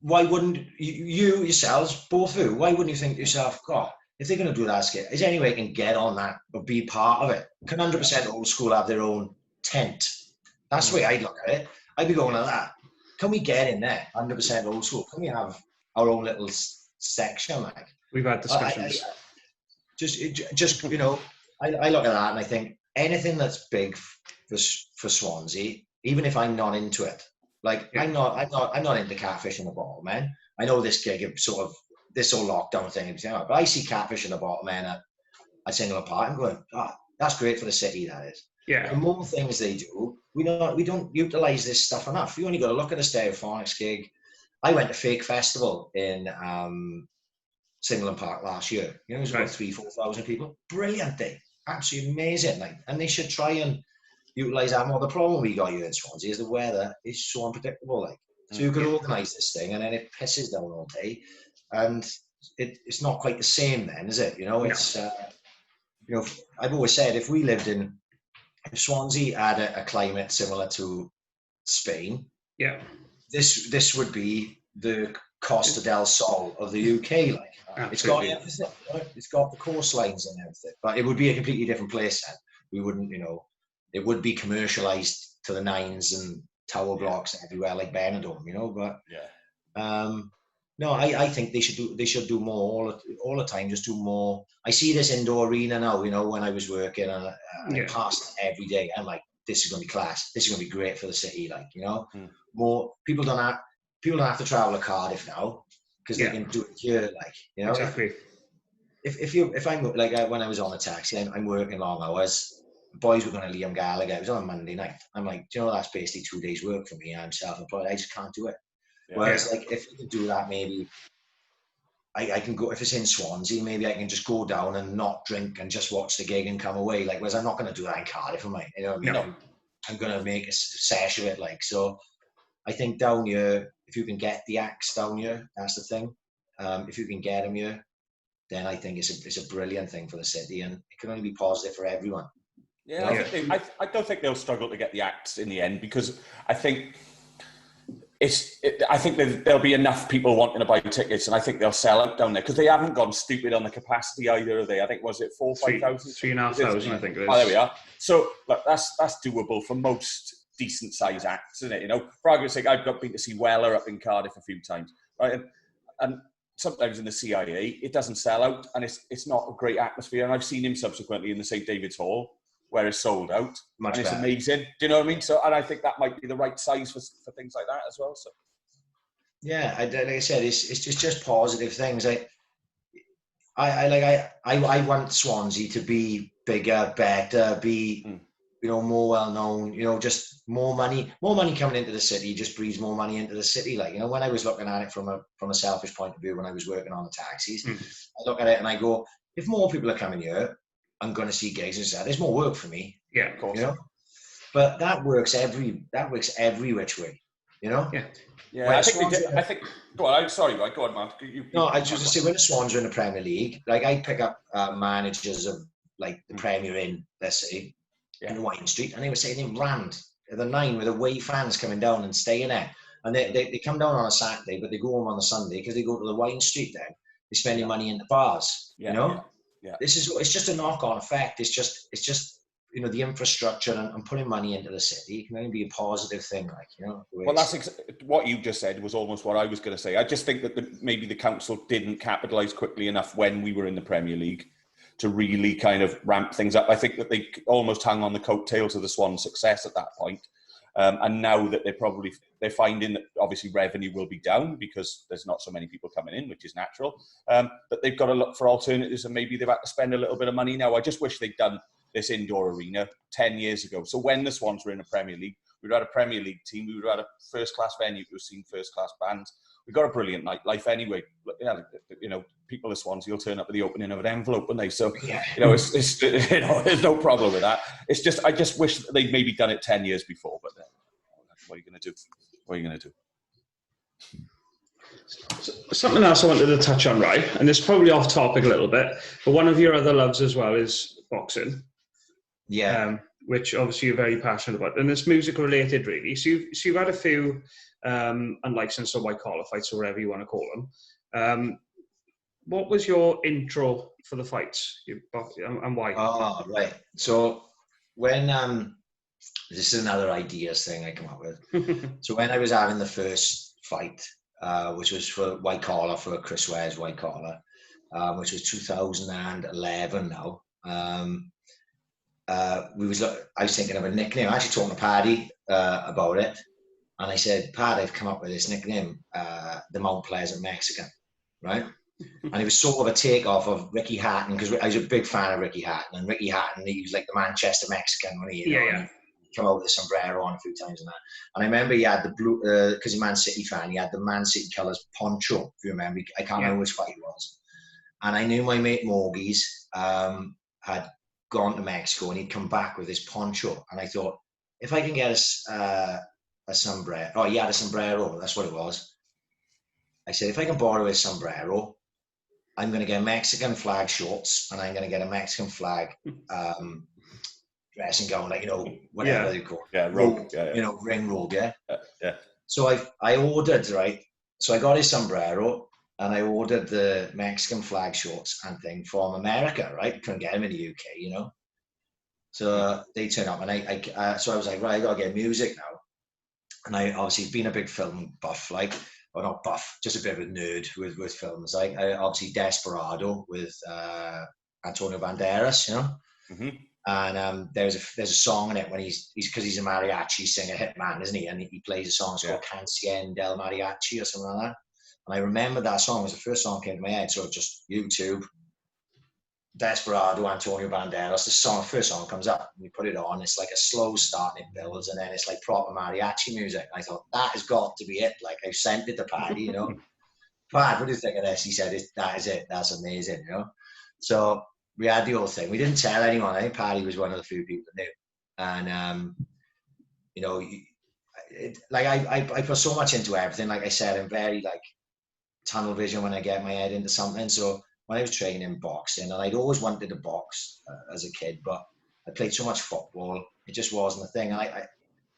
Speaker 1: why wouldn't you yourselves, both of you, why wouldn't you think to yourself, God, if they're going to do that skit, is there any way I can get on that or be part of it? Can 100% Old School have their own tent? That's the way I'd look at it. I'd be going like that. Can we get in there, 100% Old School? Can we have our own little section? Like
Speaker 3: we've had discussions.
Speaker 1: Just you know, I look at that and I think anything that's big for Swansea, even if I'm not into it, like I'm not into catfish in the bottle, man. I know this gig is sort of this whole lockdown thing, but I see catfish in the bottle, man, at Singular Park. I'm going, that's great for the city, that is.
Speaker 3: Yeah.
Speaker 1: The more things they do, we don't utilize this stuff enough. You only got to look at a Stereophonics gig. I went to Fake Festival in Singular Park last year. You know, it was about 3,000-4,000 people. Brilliant day, absolutely amazing. Like, and they should try and utilize that more. The problem we got here in Swansea is the weather is so unpredictable. Like, so you could organise this thing and then it pisses down all day, and it's not quite the same then, is it? You know, it's you know, I've always said if Swansea had a climate similar to Spain, this would be the Costa del Sol of the UK. Like, it's got everything. It's got the coastlines and everything, but it would be a completely different place then. We wouldn't, you know, it would be commercialized to the nines and tower blocks everywhere like Benidorm, you know. But no, I think they should do more all the time. Just do more. I see this indoor arena now. You know, when I was working, and I passed it every day. I'm like, this is going to be class. This is going to be great for the city. Like, you know, more people don't have to travel to Cardiff now because they can do it here. Like, you know,
Speaker 3: exactly.
Speaker 1: If I'm like when I was on a taxi, I'm working long hours. The boys were going to Liam Gallagher. It was on a Monday night. I'm like, do you know, that's basically 2 days work for me. I'm self-employed. I just can't do it. Whereas, like, if you could do that, maybe I can go, if it's in Swansea, maybe I can just go down and not drink and just watch the gig and come away. Like, whereas I'm not going to do that in Cardiff, you know what I mean? No. I'm going to make a sesh of it, like, so I think down here, if you can get the acts down here, that's the thing. If you can get them here, then I think it's a brilliant thing for the city, and it can only be positive for everyone.
Speaker 2: Yeah, you know? I don't think they'll struggle to get the acts in the end, because I think I think there'll be enough people wanting to buy tickets, and I think they'll sell out down there because they haven't gone stupid on the capacity either, are they? I think, was it 4,000 or 5,000?
Speaker 3: 3,500, I think it is.
Speaker 2: Oh, there we are. So look, that's doable for most decent size acts, isn't it? You know, for argument's sake, I've been to see Weller up in Cardiff a few times, right? And sometimes in the CIA, it doesn't sell out, and it's not a great atmosphere. And I've seen him subsequently in the St. David's Hall, where it's sold out.
Speaker 1: Much
Speaker 2: and it's
Speaker 1: better.
Speaker 2: Amazing. Do you know what I mean? So, and I think that might be the right size for things like that as well. So,
Speaker 1: yeah, like I said, it's just positive things. I want Swansea to be bigger, better, be you know, more well known. You know, just more money coming into the city just breeds more money into the city. Like, you know, when I was looking at it from a selfish point of view, when I was working on the taxis, I look at it and I go, if more people are coming here, I'm going to see gigs and stuff. There's more work for me.
Speaker 3: Yeah, of course.
Speaker 1: You know, but that works every which way. You know.
Speaker 2: Yeah. Yeah. I think. Go on. Sorry, Mike. Go on, man.
Speaker 1: No, I just say when the Swans are in the Premier League, like I pick up managers of like the Premier Inn, let's say, in Wine Street, and they were saying they rammed the 9 with away fans coming down and staying there, and they come down on a Saturday, but they go home on a Sunday because they go to the Wine Street. Then they spend their money in the bars. You know. Yeah. It's just a knock-on effect. It's just you know, the infrastructure and putting money into the city can only be a positive thing, like, you know.
Speaker 2: Well, that's what you just said was almost what I was going to say. I just think that maybe the council didn't capitalise quickly enough when we were in the Premier League to really kind of ramp things up. I think that they almost hung on the coattails of the Swans' success at that point. And now that they're finding that obviously revenue will be down because there's not so many people coming in, which is natural. But they've got to look for alternatives, and maybe they've had to spend a little bit of money now. I just wish they'd done this indoor arena 10 years ago. So when the Swans were in the Premier League, We'd had a Premier League team. We would have had a first-class venue to see first-class bands. We got a brilliant nightlife anyway. Yeah, you know, people at Swansea will turn up at the opening of an envelope, wouldn't they? So, you know, it's you know, there's no problem with that. It's just, I just wish they'd maybe done it 10 years before. But what are you going to do? What are you going to do?
Speaker 3: Something else I wanted to touch on, right? And it's probably off topic a little bit, but one of your other loves as well is boxing.
Speaker 1: Yeah.
Speaker 3: Which obviously you're very passionate about, and it's music related, really. So you've had a few unlicensed or white collar fights, or whatever you want to call them. What was your intro for the fights, and why?
Speaker 1: Oh, right. So when this is another ideas thing I come up with. So when I was having the first fight, which was for white collar, for Chris Ware's white collar, which was 2011 now. I was thinking of a nickname. I actually talked to Paddy about it, and I said, Pad, I've come up with this nickname, the Mount Pleasant Mexican, right? And it was sort of a takeoff of Ricky Hatton, because I was a big fan of Ricky Hatton, and Ricky Hatton, he was like the Manchester Mexican when he come out with the sombrero on a few times and that. And I remember he had the blue, because he's a Man City fan, he had the Man City colours poncho, if you remember. I can't remember which fight it was. And I knew my mate Morgies had gone to Mexico, and he'd come back with his poncho, and I thought, if I can get a sombrero, he had a sombrero, that's what it was. I said, if I can borrow his sombrero, I'm going to get Mexican flag shorts, and I'm going to get a Mexican flag dressing gown, like, you know, whatever they call it.
Speaker 2: Robe,
Speaker 1: you know, ring robe,
Speaker 2: yeah.
Speaker 1: So I ordered, right? So I got his sombrero, and I ordered the Mexican flag shorts and thing from America, right? Couldn't get them in the UK, you know. So they turned up, and so I was like, right, I gotta get music now. And I obviously been a big film buff, like, or not buff, just a bit of a nerd with films. Like, obviously Desperado with Antonio Banderas, you know.
Speaker 2: Mm-hmm.
Speaker 1: And there's a song in it when he's because he's a mariachi singer, hitman, isn't he? And he plays a song, it's called Cancien del Mariachi or something like that. And I remember that song was the first song that came to my head. So just YouTube, Desperado, Antonio Banderas, the first song comes up, and you put it on, it's like a slow start, and it builds, and then it's like proper mariachi music. And I thought, that has got to be it. Like, I sent it to Paddy, you know. Pad, what do you think of this? He said, that is it, that's amazing, you know. So we had the whole thing. We didn't tell anyone. I think Paddy was one of the few people that knew. And, you know, I put so much into everything. Like I said, I'm very, like, tunnel vision when I get my head into something. So when I was training boxing, and I'd always wanted to box as a kid, but I played so much football, it just wasn't a thing. And I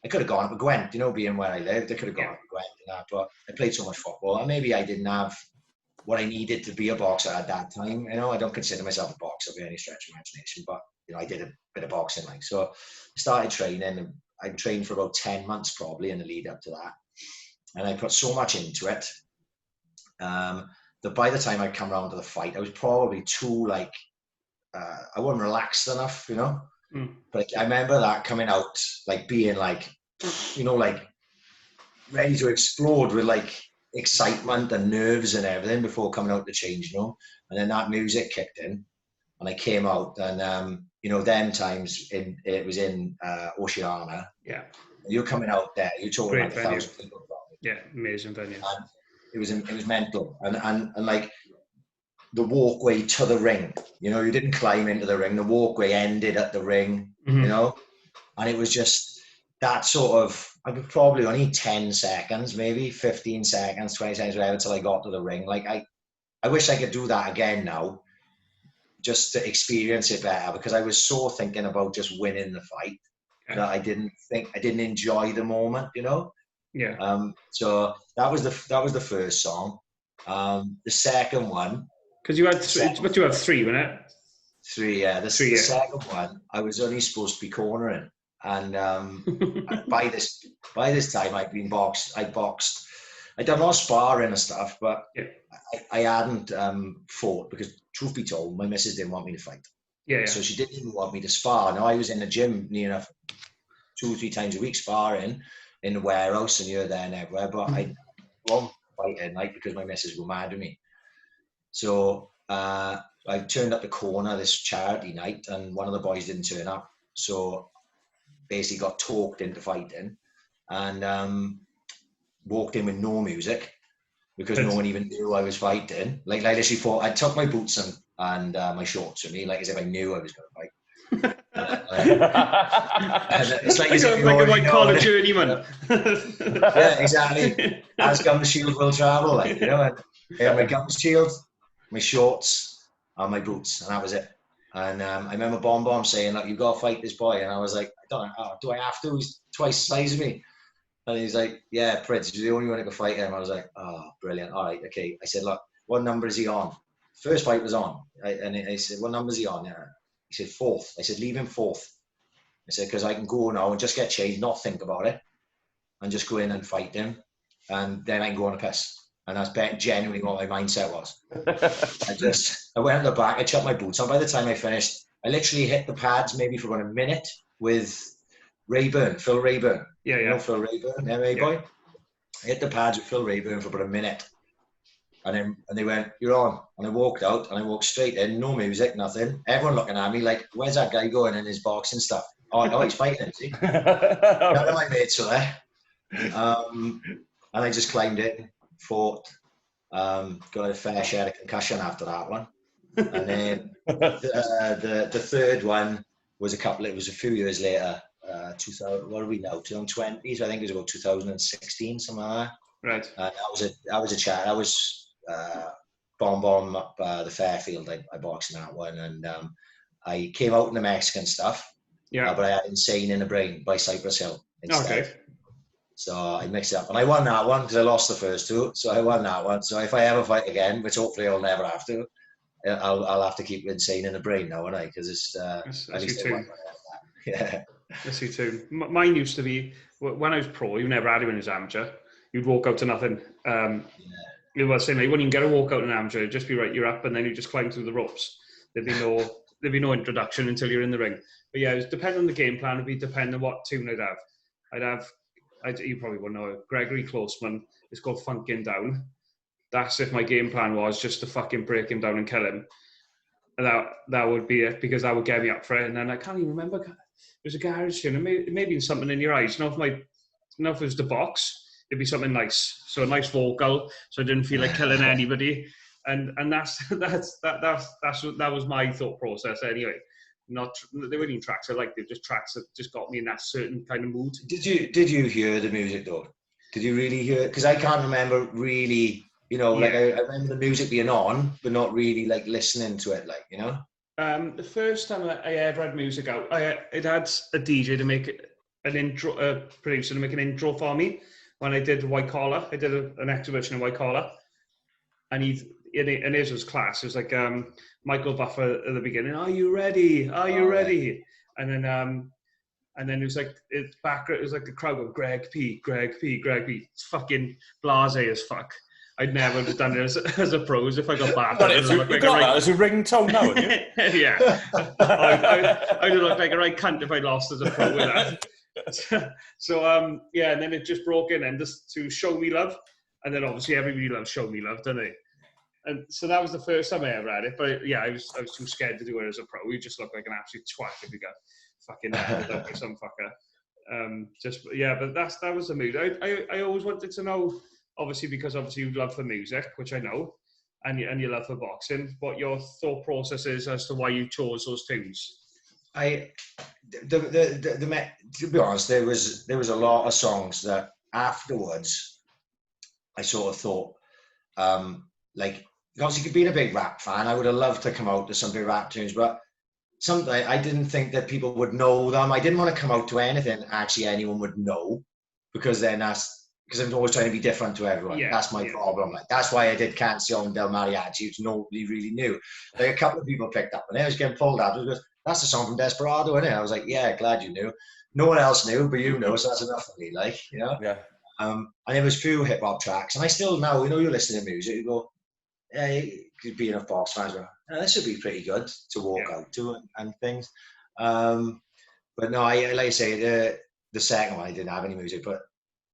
Speaker 1: could have gone up with Gwent, you know, being where I lived, I could have gone up with Gwent and that, but I played so much football, and maybe I didn't have what I needed to be a boxer at that time. You know, I don't consider myself a boxer by any stretch of imagination, but, you know, I did a bit of boxing, like, so I started training, and I trained for about 10 months probably in the lead up to that. And I put so much into it, that by the time I come around to the fight, I was probably too, like, I wasn't relaxed enough, you know. But I remember that coming out, like, being like, you know, like ready to explode with like excitement and nerves and everything before coming out to change, you know. And then that music kicked in, and I came out, and you know, them times it was in Oceana.
Speaker 3: Yeah.
Speaker 1: You're coming out there, you're talking
Speaker 3: Great
Speaker 1: like
Speaker 3: venue.
Speaker 1: 1,000 people. Probably.
Speaker 3: Yeah, amazing venue.
Speaker 1: And it was mental, and like the walkway to the ring, you know, you didn't climb into the ring, the walkway ended at the ring, you know, and it was just that sort of, I could probably only 10 seconds, maybe 15 seconds, 20 seconds, whatever, till I got to the ring. Like, I wish I could do that again now, just to experience it better, because I was so thinking about just winning the fight that I didn't enjoy the moment, you know.
Speaker 3: Yeah.
Speaker 1: So that was the first song. The second one,
Speaker 3: because you had but you have three, wasn't it?
Speaker 1: Three, yeah. The second one, I was only supposed to be cornering, and by this time I'd boxed. I'd done a lot of sparring and stuff, but I hadn't fought, because truth be told, my missus didn't want me to fight.
Speaker 3: Yeah.
Speaker 1: So she didn't even want me to spar. Now, I was in the gym near enough 2 or 3 times a week sparring in the warehouse and here, there and everywhere, but I won't fight at night because my missus were mad at me. So I turned up the corner this charity night, and one of the boys didn't turn up. So basically got talked into fighting. and walked in with no music because no one even knew I was fighting. Like I literally thought I took my boots and my shorts with me, like as if I knew I was going to fight. It's like
Speaker 3: a white collar journeyman.
Speaker 1: Yeah, exactly. As gum shield will travel, like, you know. And I had my gum shield, my shorts, and my boots, and that was it. And I remember Bomb saying, "Like, you got to fight this boy," and I was like, "I don't know, do I have to? He's twice the size of me." And he's like, "Yeah, Prince, you're the only one who can fight him." I was like, "Oh, brilliant! All right, okay." I said, "Look, what number is he on?" First fight was on, and I said, "What number is he on?" Yeah. He said, "Fourth." I said, "Leave him fourth." I said, "Because I can go now and just get changed, not think about it, and just go in and fight him, and then I can go on a piss." And that's genuinely what my mindset was. I went in the back, I chucked my boots on. By the time I finished, I literally hit the pads maybe for about a minute with Phil Rayburn.
Speaker 3: Yeah,
Speaker 1: you know Phil Rayburn, MA boy. I hit the pads with Phil Rayburn for about a minute. And they went, "You're on." And I walked out and I walked straight in, no music, nothing. Everyone looking at me like, "Where's that guy going in his boxing stuff?" Oh, he's fighting, see? None of my mates were there. And I just climbed in, fought, got a fair share of concussion after that one. And then the third one was it was a few years later, 2000, what are we now, 2020? So I think it was about 2016, something like that.
Speaker 3: Right.
Speaker 1: That was a chat. That was Bomb up the Fairfield. I boxed in that one, and I came out in the Mexican stuff. Yeah. But I had Insane in the Brain by Cypress Hill instead. Okay. So I mixed it up, and I won that one because I lost the first two. So I won that one. So if I ever fight again, which hopefully I'll never have to, I'll have to keep Insane in the Brain now, won't I? Because it's
Speaker 3: that's your tune. Yeah. That's your tune. Mine used to be when I was pro. You never had him in his amateur. You'd walk out to nothing. It was saying, like, you wouldn't even get a walk out in amateur. It'd just be right, you're up, and then you just climb through the ropes. There'd be no introduction until you're in the ring. But yeah, it was depending on the game plan. It'd be depending on what tune I'd have. You probably won't know it. Gregory Closeman. It's called Funkin' Down. That's if my game plan was just to fucking break him down and kill him. And that would be it, because that would get me up for it. And then I can't even remember. There's a garage tune. It may be something in your eyes. If it was the box, it'd be something nice. So a nice vocal, so I didn't feel like killing anybody. And that was my thought process anyway. They weren't even tracks I liked. They were just tracks that just got me in that certain kind of mood.
Speaker 1: Did you hear the music though? Did you really hear it? Because I can't remember really. Like I remember the music being on, but not really like listening to it, like,
Speaker 3: The first time I ever had music out, it had a DJ to make an intro, a producer to make an intro for me when I did White Collar. I did an exhibition in White Collar, and his was class. It was like Michael Buffer at the beginning. Are you ready? Are you ready? Yeah. And then it was like it was like the crowd going, Greg P, Greg P, Greg P. It's fucking blasé as fuck. I'd never have done it as a pro, as if I got bad.
Speaker 2: You got that as a ringtone now, haven't you?
Speaker 3: Yeah. I would look like a right cunt if I lost as a pro with that. So, and then it just broke in and just to Show Me Love. And then obviously everybody loves Show Me Love, don't they? And so that was the first time I ever had it. But yeah, I was too scared to do it as a pro. You just look like an absolute twat if you got fucking headed up by some fucker. But that was the mood. I always wanted to know, obviously, because you love the music, which I know, and you love the boxing, what your thought process is as to why you chose those tunes.
Speaker 1: To be honest, there was a lot of songs that afterwards I sort of thought, like, obviously being a big rap fan, I would have loved to come out to some big rap tunes, but I didn't think that people would know them. I didn't want to come out to anything actually anyone would know, because I'm always trying to be different to everyone. Yeah, that's my problem. Like, that's why I did Canción del Mariachi, which nobody really knew. Like, a couple of people picked up, and I was getting pulled out. It was, "That's the song from Desperado, isn't it?" I was like, "Yeah, glad you knew." No one else knew, but you know, so that's enough for me. Like, Yeah. And there was few hip hop tracks, and I still now, you listen to music, you go, yeah, you could be enough box fans. This would be pretty good to walk out to and things. But no, like I say, the second one I didn't have any music, but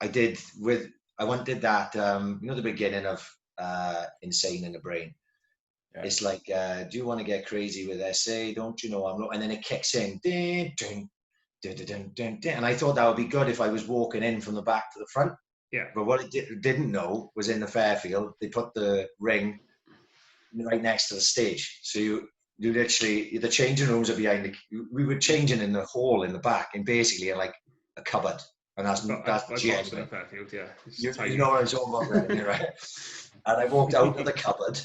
Speaker 1: I did did that, the beginning of Insane in the Brain. Yeah. It's like, do you want to get crazy with SA? Don't you know I'm not? And then it kicks in. Ding, ding, and I thought that would be good if I was walking in from the back to the front.
Speaker 3: Yeah.
Speaker 1: But what I didn't know was in the Fairfield, they put the ring right next to the stage. So you literally, the changing rooms are behind we were changing in the hall in the back, and basically in like a cupboard. And that's genuine.
Speaker 3: Fairfield, yeah.
Speaker 1: You know what I'm talking about, right? And I walked out of the cupboard,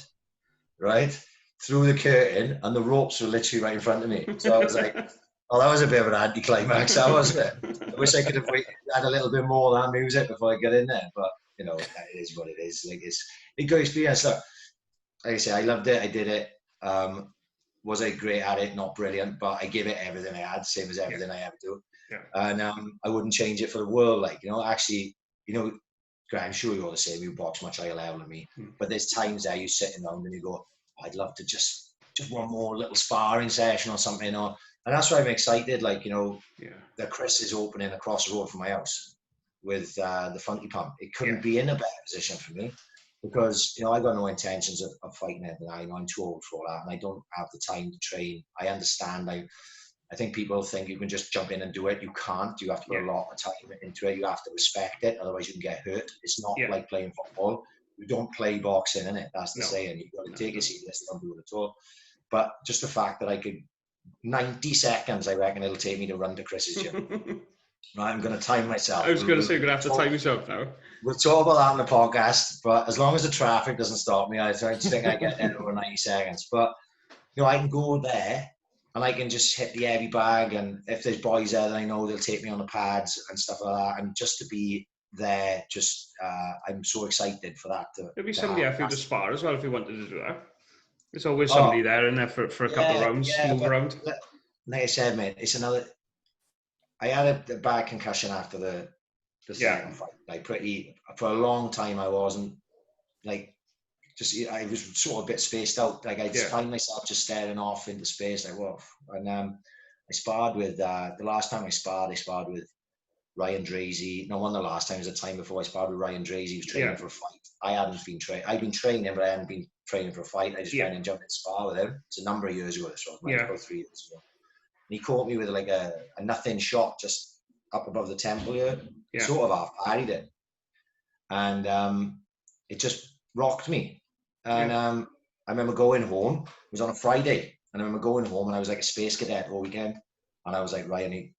Speaker 1: right, through the curtain, and the ropes were literally right in front of me. So I was like, oh, that was a bit of an anticlimax, that wasn't it? I wish I could have had a little bit more of that music before I get in there, but you know, that is what it is. Like, it's a good experience. Look, like I say, I loved it. I did it. Was I great at it? Not brilliant, but I give it everything I had, same as everything I ever do.
Speaker 3: Yeah.
Speaker 1: And I wouldn't change it for the world. Like, you know, actually, you know, Grant, I'm sure you're the same. You box much higher level than me, but there's times there you sitting down and you go, oh, I'd love to just one more little sparring session or something, you know. And that's why I'm excited. Like, you know, that Chris is opening across the road from my house with the Funky Pump. It couldn't be in a better position for me, because, you know, I got no intentions of fighting anything. I'm too old for all that, and I don't have the time to train. I understand. I think people think you can just jump in and do it. You can't. You have to put a lot of time into it. You have to respect it, otherwise you can get hurt. It's not like playing football. You don't play boxing, innit? That's the saying. You've got to take it serious. Don't do it at all. But just the fact that I could, 90 seconds, I reckon it'll take me to run to Chris's gym. Right, I'm going to time myself.
Speaker 3: I was going to say, you're going to have to time yourself now.
Speaker 1: We'll talk about that on the podcast, but as long as the traffic doesn't stop me, I just think I get there over 90 seconds. But, you know, I can go there and I can just hit the heavy bag, and if there's boys there that I know, they'll take me on the pads and stuff like that. And just to be there, I'm so excited for that.
Speaker 3: There'll be somebody there for you to spar as well if you wanted to do that. There's always somebody there in there for a couple of rounds, move around.
Speaker 1: Like I said, mate, it's another. I had a bad concussion after the second fight. Like, for a long time, I wasn't like, I was sort of a bit spaced out. Like, I just find myself just staring off into space, like, whoa. And I sparred with the last time I sparred with Ryan Drazy. No, one of the last times, the time before I sparred with Ryan Drazy. He was training for a fight. I hadn't been training. I'd been training, but I hadn't been training for a fight. I just went and jumped in spar with him. It's a number of years ago. This was about 3 years ago. And he caught me with like a nothing shot just up above the temple here. Sort of half-parried it. And it just rocked me. And I remember going home. It was on a Friday. And I remember going home, and I was like a space cadet all weekend. And I was like, Ryan,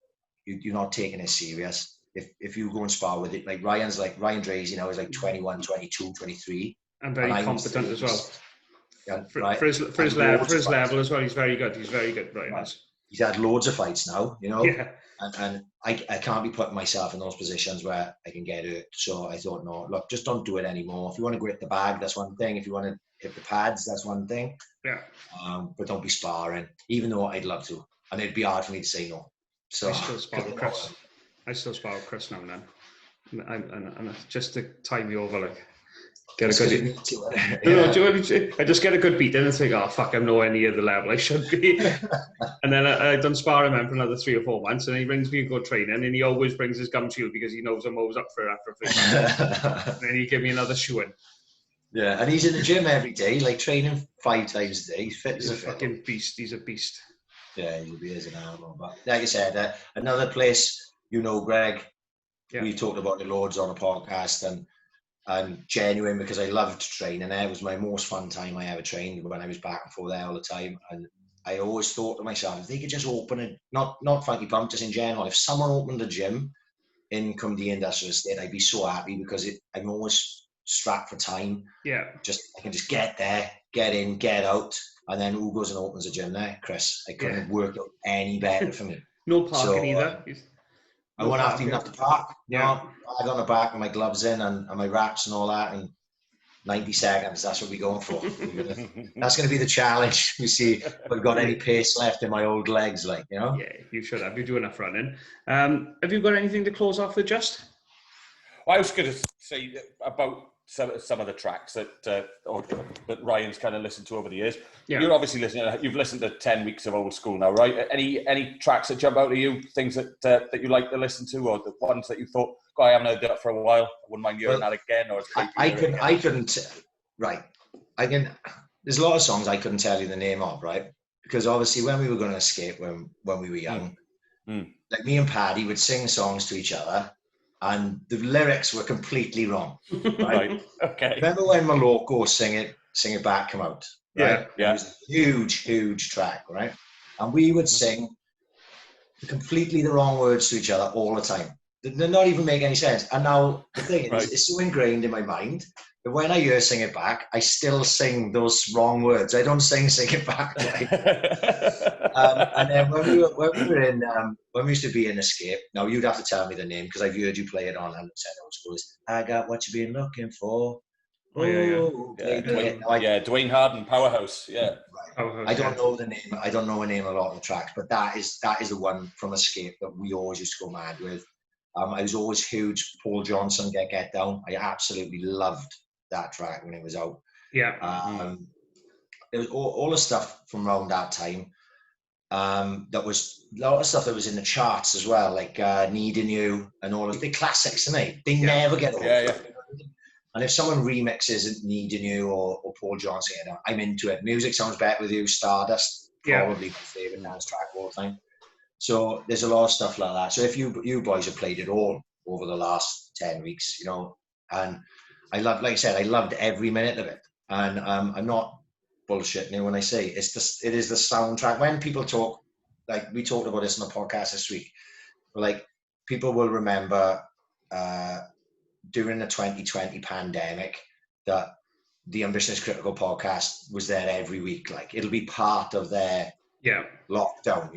Speaker 1: you're not taking this serious. If you go and spar with it, like Ryan Drazy now is like 21, 22, 23.
Speaker 3: And very competent as well. Yeah, for his level as well, he's very good. He's very good, Ryan. Right.
Speaker 1: He's had loads of fights now, you know. Yeah. And I can't be putting myself in those positions where I can get hurt. So I thought, no, look, just don't do it anymore. If you want to grip the bag, that's one thing. If you want to hit the pads, that's one thing.
Speaker 3: Yeah.
Speaker 1: But don't be sparring, even though I'd love to. And it'd be hard for me to say no. So
Speaker 3: I still spar with Chris. I still spar with Chris now and then. And just to tie me over, like, get a good. I just get a good beat in and think, oh fuck, I'm nowhere near the level I should be. And then I done sparring him for another 3 or 4 months, and he brings me a good training, and he always brings his gum shield because he knows I'm always up for it after a few months. And then he give me another shoe in.
Speaker 1: Yeah, and he's in the gym every day, like training 5 times a day. He's fit as a
Speaker 3: fucking beast. He's a beast.
Speaker 1: Yeah, he is an animal. But like I said, another place, you know, Greg, we talked about it loads on a podcast, and genuine, because I loved training there. It was my most fun time I ever trained when I was back and forth there all the time. And I always thought to myself, if they could just open it, not Funky Pump, just in general, if someone opened a gym in Cymru Industrial Estate, I'd be so happy, because I'm always strapped for time.
Speaker 3: Yeah.
Speaker 1: I can just get there, get in, get out. And then who goes and opens a gym there? Chris. I couldn't have worked out any better for me.
Speaker 3: No parking either.
Speaker 1: I won't even have to park. Yeah. Bag on the back with my gloves in and my wraps and all that. And 90 seconds, that's what we're going for. That's going to be the challenge. We see if I've got any pace left in my old legs, like, you know?
Speaker 3: Yeah, you should have. You do enough running. Have you got anything to close off with, Just?
Speaker 2: Well, I was going to say about some of the tracks that Ryan's kind of listened to over the years. Yeah. You're obviously you've listened to 10 weeks of old school now, right? Any tracks that jump out at you, things that you like to listen to, or the ones that you thought, God, I haven't heard that for a while, I wouldn't mind hearing that again? Or
Speaker 1: there's a lot of songs I couldn't tell you the name of, right? Because obviously when we were going to escape when we were young, like me and Paddy would sing songs to each other, and the lyrics were completely wrong. Right?
Speaker 2: Okay.
Speaker 1: Remember when Maloko Sing It Back come out? Right?
Speaker 2: Yeah.
Speaker 1: It was a huge track, right? And we would sing completely the wrong words to each other all the time. They're not even make any sense. And now the thing is, it's so ingrained in my mind that when I hear Sing It Back, I still sing those wrong words. I don't sing It Back. Right? And then when we used to be in Escape, now you'd have to tell me the name because I've heard you play it on 100% Old School. I got what you've been looking for.
Speaker 2: Dwayne Harden, Powerhouse. Yeah.
Speaker 1: Right. Powerhouse, I don't know the name. I don't know the name of a lot of the tracks, but that is the one from Escape that we always used to go mad with. I was always huge Paul Johnson Get Down. I absolutely loved that track when it was out.
Speaker 3: Yeah.
Speaker 1: It was all the stuff from around that time. That was a lot of stuff that was in the charts as well, like Needing You and all of the classics, isn't they never get old.
Speaker 2: Yeah.
Speaker 1: And if someone remixes Needing You or Paul Johnson, I'm into it. Music Sounds Better With You, Stardust, probably my favourite dance track of all time. So there's a lot of stuff like that. So if you boys have played it all over the last 10 weeks, and I loved every minute of it. And I'm not bullshitting when I say it is the soundtrack. When people talk, like we talked about this on the podcast this week, like people will remember during the 2020 pandemic that the Ambition is Critical podcast was there every week. Like it'll be part of their lockdown,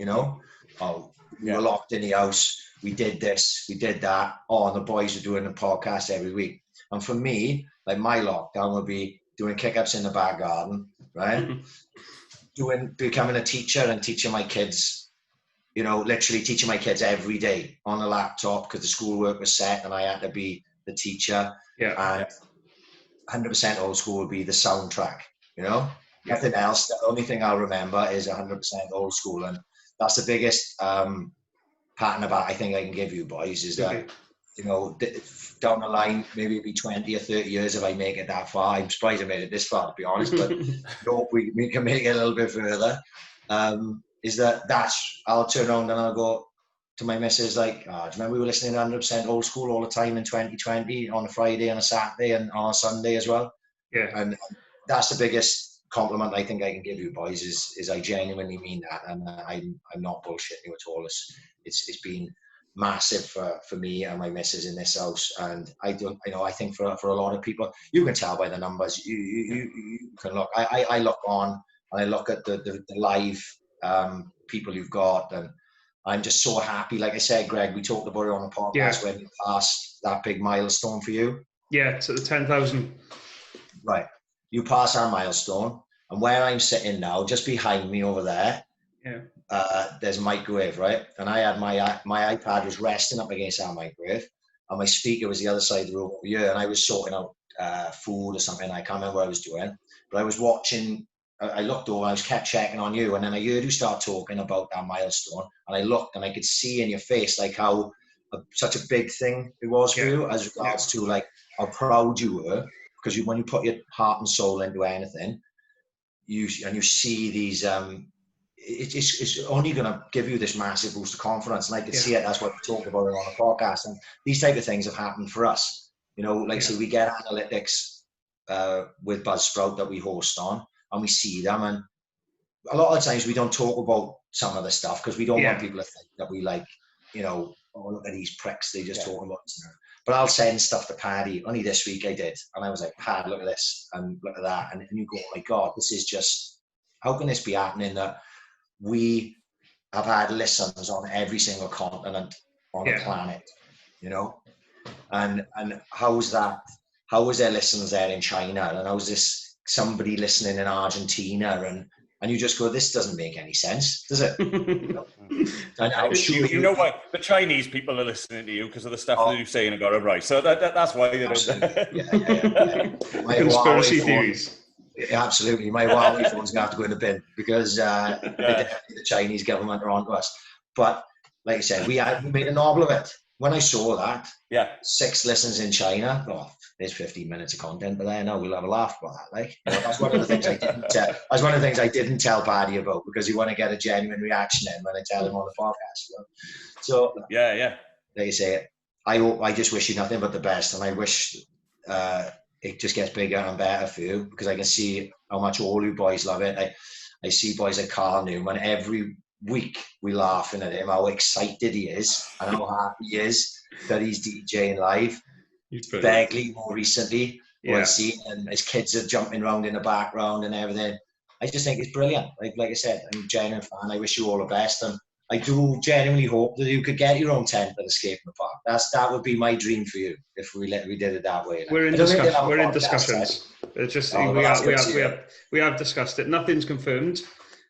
Speaker 1: we were locked in the house, we did this, we did that, and the boys are doing a podcast every week. And for me, like my lockdown would be doing kick-ups in the back garden, right? Becoming a teacher and teaching my kids, literally teaching my kids every day on a laptop because the schoolwork was set and I had to be the teacher. And 100% Old School would be the soundtrack, Nothing else. The only thing I'll remember is 100% Old School. And that's the biggest pat on the back I think I can give you boys is that, down the line, maybe it'll be 20 or 30 years if I make it that far. I'm surprised I made it this far, to be honest, but hope we can make it a little bit further. I'll turn around and I'll go to my missus like, do you remember we were listening to 100% Old School all the time in 2020 on a Friday and a Saturday and on a Sunday as well?
Speaker 3: Yeah.
Speaker 1: And that's the biggest compliment I think I can give you boys is I genuinely mean that, and I'm not bullshitting you at all. It's been massive for me and my missus in this house, and I think for a lot of people, you can tell by the numbers. You can look. I look on and I look at the live people you've got, and I'm just so happy. Like I said, Greg, we talked about it on the podcast when you passed that big milestone for you.
Speaker 3: Yeah, it's at the 10,000.
Speaker 1: Right. You pass our milestone, and where I'm sitting now, just behind me over there, there's a microwave, right? And I had my iPad was resting up against our microwave, and my speaker was the other side of the room over here, and I was sorting out food or something. I can't remember what I was doing, but I was watching. I looked over, I was kept checking on you, and then I heard you start talking about that milestone, and I looked, and I could see in your face like how such a big thing it was for you, as regards to like how proud you were, because when you put your heart and soul into anything, you see these. It's only going to give you this massive boost of confidence, and I could see it. That's what we talked about it on the podcast, and these type of things have happened for us. Say we get analytics with Buzzsprout that we host on, and we see them, and a lot of times we don't talk about some of the stuff because we don't want people to think that we like, oh, look at these pricks, they just talking about this. But I'll send stuff to Paddy. Only this week I did, and I was like, Pad, look at this and look at that, and you go, oh my God, this is just, how can this be happening that we have had listens on every single continent on the planet, and how is there listens there in China, and how's this somebody listening in Argentina, and you just go, this doesn't make any sense, does it? And I'm sure
Speaker 2: you know why the Chinese people are listening to you because of the stuff that you're saying and got it right. So that's why they don't.
Speaker 3: Conspiracy theories.
Speaker 1: Absolutely, my Huawei phone's going to have to go in the bin because the Chinese government are onto us. But like I said, we made a novel of it. when I saw that, 6 listens in China, there's 15 minutes of content, but there, no, we'll have a laugh about that. Like, that's one of the things I didn't tell. That's one of the things I didn't tell Paddy about, because you want to get a genuine reaction in when I tell him on the podcast. So like you say, I just wish you nothing but the best, and I wish it just gets bigger and better for you, because I can see how much all you boys love it. I see boys like Carl Newman every week. We laughing at him, how excited he is and how happy he is that he's DJing live. Begley more recently, I see, and his kids are jumping around in the background and everything. I just think it's brilliant. Like I said, I'm a genuine fan. I wish you all the best, and I do genuinely hope that you could get your own tent at Escape in the Park. That would be my dream for you if we did it that way.
Speaker 3: We're in discussions. It's just we have discussed it. Nothing's confirmed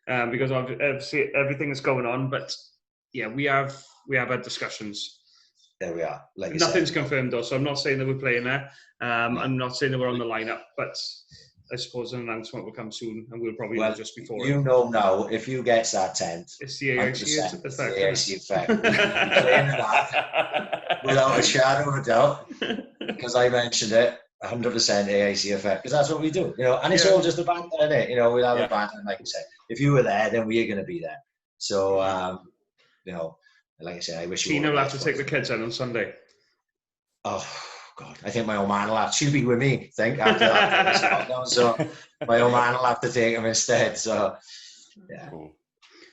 Speaker 3: because obviously everything is going on. But yeah, we have had discussions.
Speaker 1: There we are. Like
Speaker 3: nothing's confirmed though, so I'm not saying that we're playing there. I'm not saying that we're on the lineup, but I suppose an announcement will come soon, and we'll probably know just before.
Speaker 1: You know now, if you get that tent,
Speaker 3: it's the AIC effect.
Speaker 1: The AIC effect. Without a shadow of a doubt, because I mentioned it, 100% AIC effect, because that's what we do, and it's all just a banter, isn't it? We'll have a banter, like you said. If you were there, then we're going to be there. So, like I said, I wish you.
Speaker 3: Tina will have to take the kids in on Sunday.
Speaker 1: Oh God, I think my old man will have. She'll be with me, I think, after that. So my old man will have to take him instead. So yeah, cool.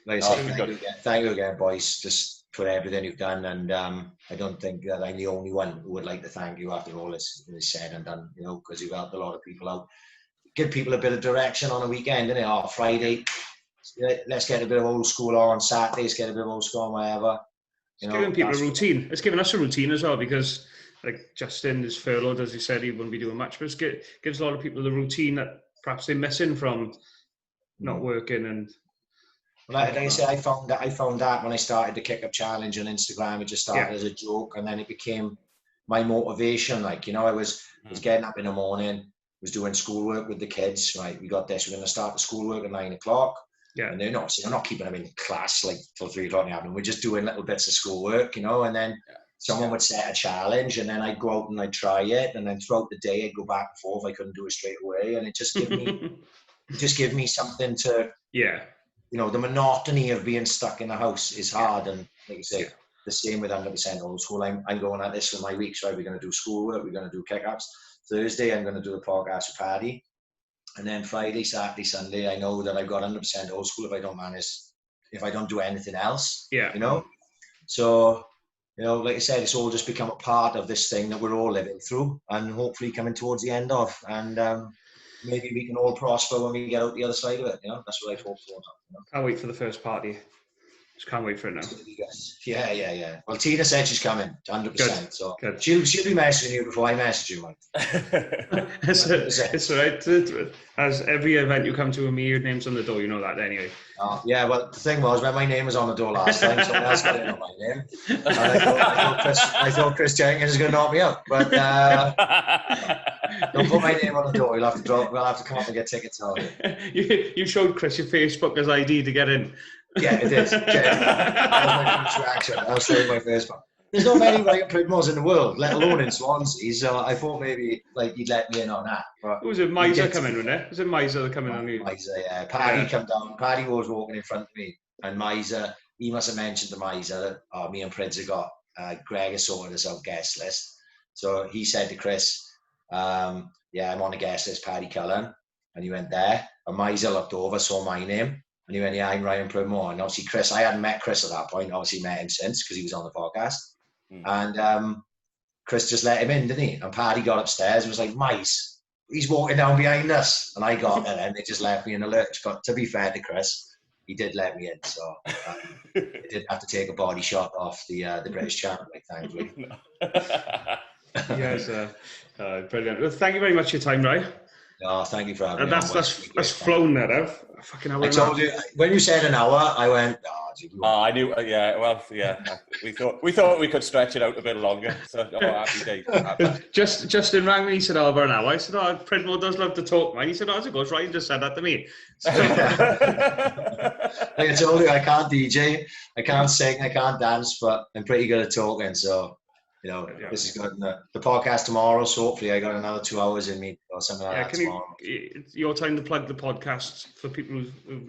Speaker 1: Like I said, thank you again, boys, just for everything you've done. And I don't think that I'm the only one who would like to thank you after all this is said and done. Because you've helped a lot of people out. Give people a bit of direction on a weekend, innit? Or Friday, let's get a bit of old school on. Saturdays, get a bit of old school on, whatever.
Speaker 3: It's giving people a routine. It's giving us a routine as well, because like Justin is furloughed, as he said, he wouldn't be doing much, but it gives a lot of people the routine that perhaps they're missing from not working. And
Speaker 1: like I said, I found that when I started the Kick Up Challenge on Instagram, it just started as a joke, and then it became my motivation. I was getting up in the morning, was doing schoolwork with the kids. Right, we got this. We're going to start the schoolwork at 9 o'clock. Yeah, and they're not keeping them in class like till 3 o'clock in the afternoon. We're just doing little bits of schoolwork, and then someone would set a challenge, and then I'd go out and I'd try it, and then throughout the day I'd go back and forth. I couldn't do it straight away, and it just gave me something to the monotony of being stuck in the house is hard, and like you say, the same with 100% old school. I'm going at this for my weeks, right? We're going to do schoolwork, we're going to do kick-ups. Thursday I'm going to do the podcast with Paddy. And then Friday, Saturday, Sunday, I know that I've got 100% old school if I don't do anything else. So, like I said, it's all just become a part of this thing that we're all living through and hopefully coming towards the end of. And maybe we can all prosper when we get out the other side of it. That's what I hope for.
Speaker 3: Can't wait for the first party. Just can't wait for it now.
Speaker 1: Yeah. Well, Tina said she's coming, 100%. Good. So
Speaker 3: good.
Speaker 1: She'll be messaging you before I message you, Mike.
Speaker 3: It's all right. As every event you come to with me, your name's on the door. You know that anyway.
Speaker 1: Yeah, well, the thing was, when my name was on the door last time, someone else got in on my name. And I thought Chris Jenkins is going to knock me out. But don't put my name on the door. We'll have to come up and get tickets out.
Speaker 3: You showed Chris your Facebook as ID to get in.
Speaker 1: Yeah, it is. That was my first reaction. I was showing my Facebook. There's not many Ryan Pridmores in the world, let alone in Swansea. So I thought maybe you'd let me in on that. But
Speaker 3: was it Miser coming, wasn't it? Was it Miser coming on you?
Speaker 1: Miser, yeah. Paddy come down. Paddy was walking in front of me, and Miser, he must have mentioned to Miser that me and Prids have got Greg has sorted us out guest list. So he said to Chris, I'm on a guest list, Paddy Cullen. And he went there, and Miser looked over, saw my name. And he went, I'm Ryan Pridmore. And obviously Chris, I hadn't met Chris at that point. Obviously met him since because he was on the podcast. And Chris just let him in, didn't he? And Paddy got upstairs and was like, Mice, he's walking down behind us. And I got there and they just left me in a lurch. But to be fair to Chris, he did let me in. So I did have to take a body shot off the British champ, thankfully.
Speaker 3: Yes, brilliant. Well, thank you very much for your time, Ryan.
Speaker 1: Oh, thank you for having me.
Speaker 3: That's flown that out. Fucking hour.
Speaker 1: I told you when you said an hour, I went.
Speaker 2: I knew. We thought we could stretch it out a bit longer. So happy days.
Speaker 3: Justin rang me. He said, over an hour. I said, Pridmore does love to talk, man. He said, as it goes, Ryan just said that to me.
Speaker 1: Like I told you, I can't DJ, I can't sing, I can't dance, but I'm pretty good at talking. So you know, this is good. The podcast tomorrow, so hopefully I got another 2 hours in me or something like that tomorrow.
Speaker 3: It's your time to plug the podcast for people who've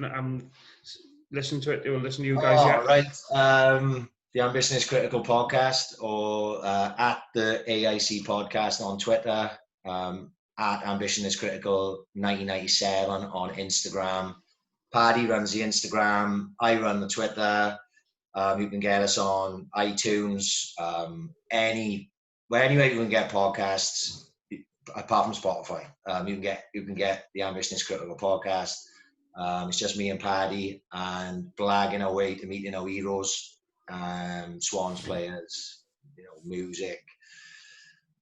Speaker 3: listened to it or listen to you guys yet.
Speaker 1: Right. The Ambition is Critical podcast, or at the AIC podcast on Twitter, at Ambition is Critical 1997 on Instagram. Paddy runs the Instagram. I run the Twitter. You can get us on iTunes, anywhere you can get podcasts, apart from Spotify. You can get the Ambition is Critical podcast. It's just me and Paddy, and blagging our way to meeting our heroes, Swans players, you know, music,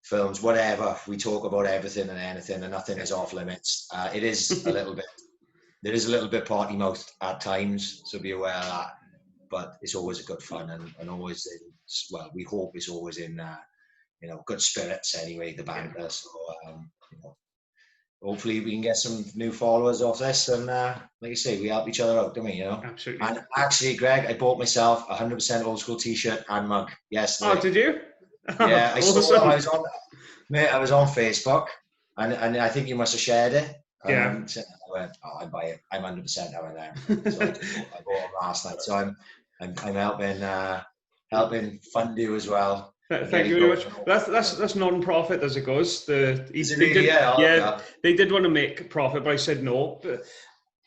Speaker 1: films, whatever. We talk about everything and anything, and nothing is off limits. It is a little bit party mouthed at times, so be aware of that. But it's always a good fun, and always we hope it's always in you know, good spirits anyway, the banter. So you know, hopefully we can get some new followers off this, and like you say, we help each other out, don't we? You know,
Speaker 3: absolutely.
Speaker 1: And actually, Greg, I bought myself a 100% old school T-shirt and mug yesterday.
Speaker 3: Oh, did you?
Speaker 1: Yeah, I saw them. I was on Facebook, and I think you must have shared it.
Speaker 3: Yeah.
Speaker 1: So I went, I buy it. I'm 100% out of there. So I bought them last night. So I'm helping fund you as well.
Speaker 3: Thank you very much. That's non-profit as it goes. They did want to make a profit, but I said no. But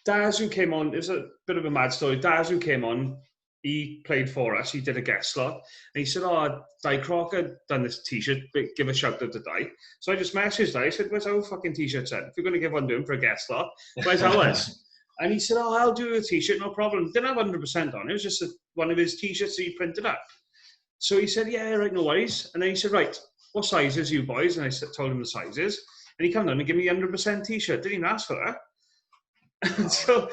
Speaker 3: Daz, who came on, it's a bit of a mad story. Daz, who came on, he played for us. He did a guest slot, and he said, "Oh, Di Crocker done this T-shirt. Give a shout out to Di." So I just messaged Di. I said, "Where's our fucking T-shirt set? If you're going to give one to him for a guest slot, where's ours?" And he said, "Oh, I'll do a T-shirt, no problem." Didn't have 100% on. It was just one of his T-shirts that he printed up. So he said, "Yeah, right, no worries." And then he said, "Right, what sizes you boys?" And I told him the sizes. And he came down and gave me 100% T-shirt. Didn't even ask for that. And so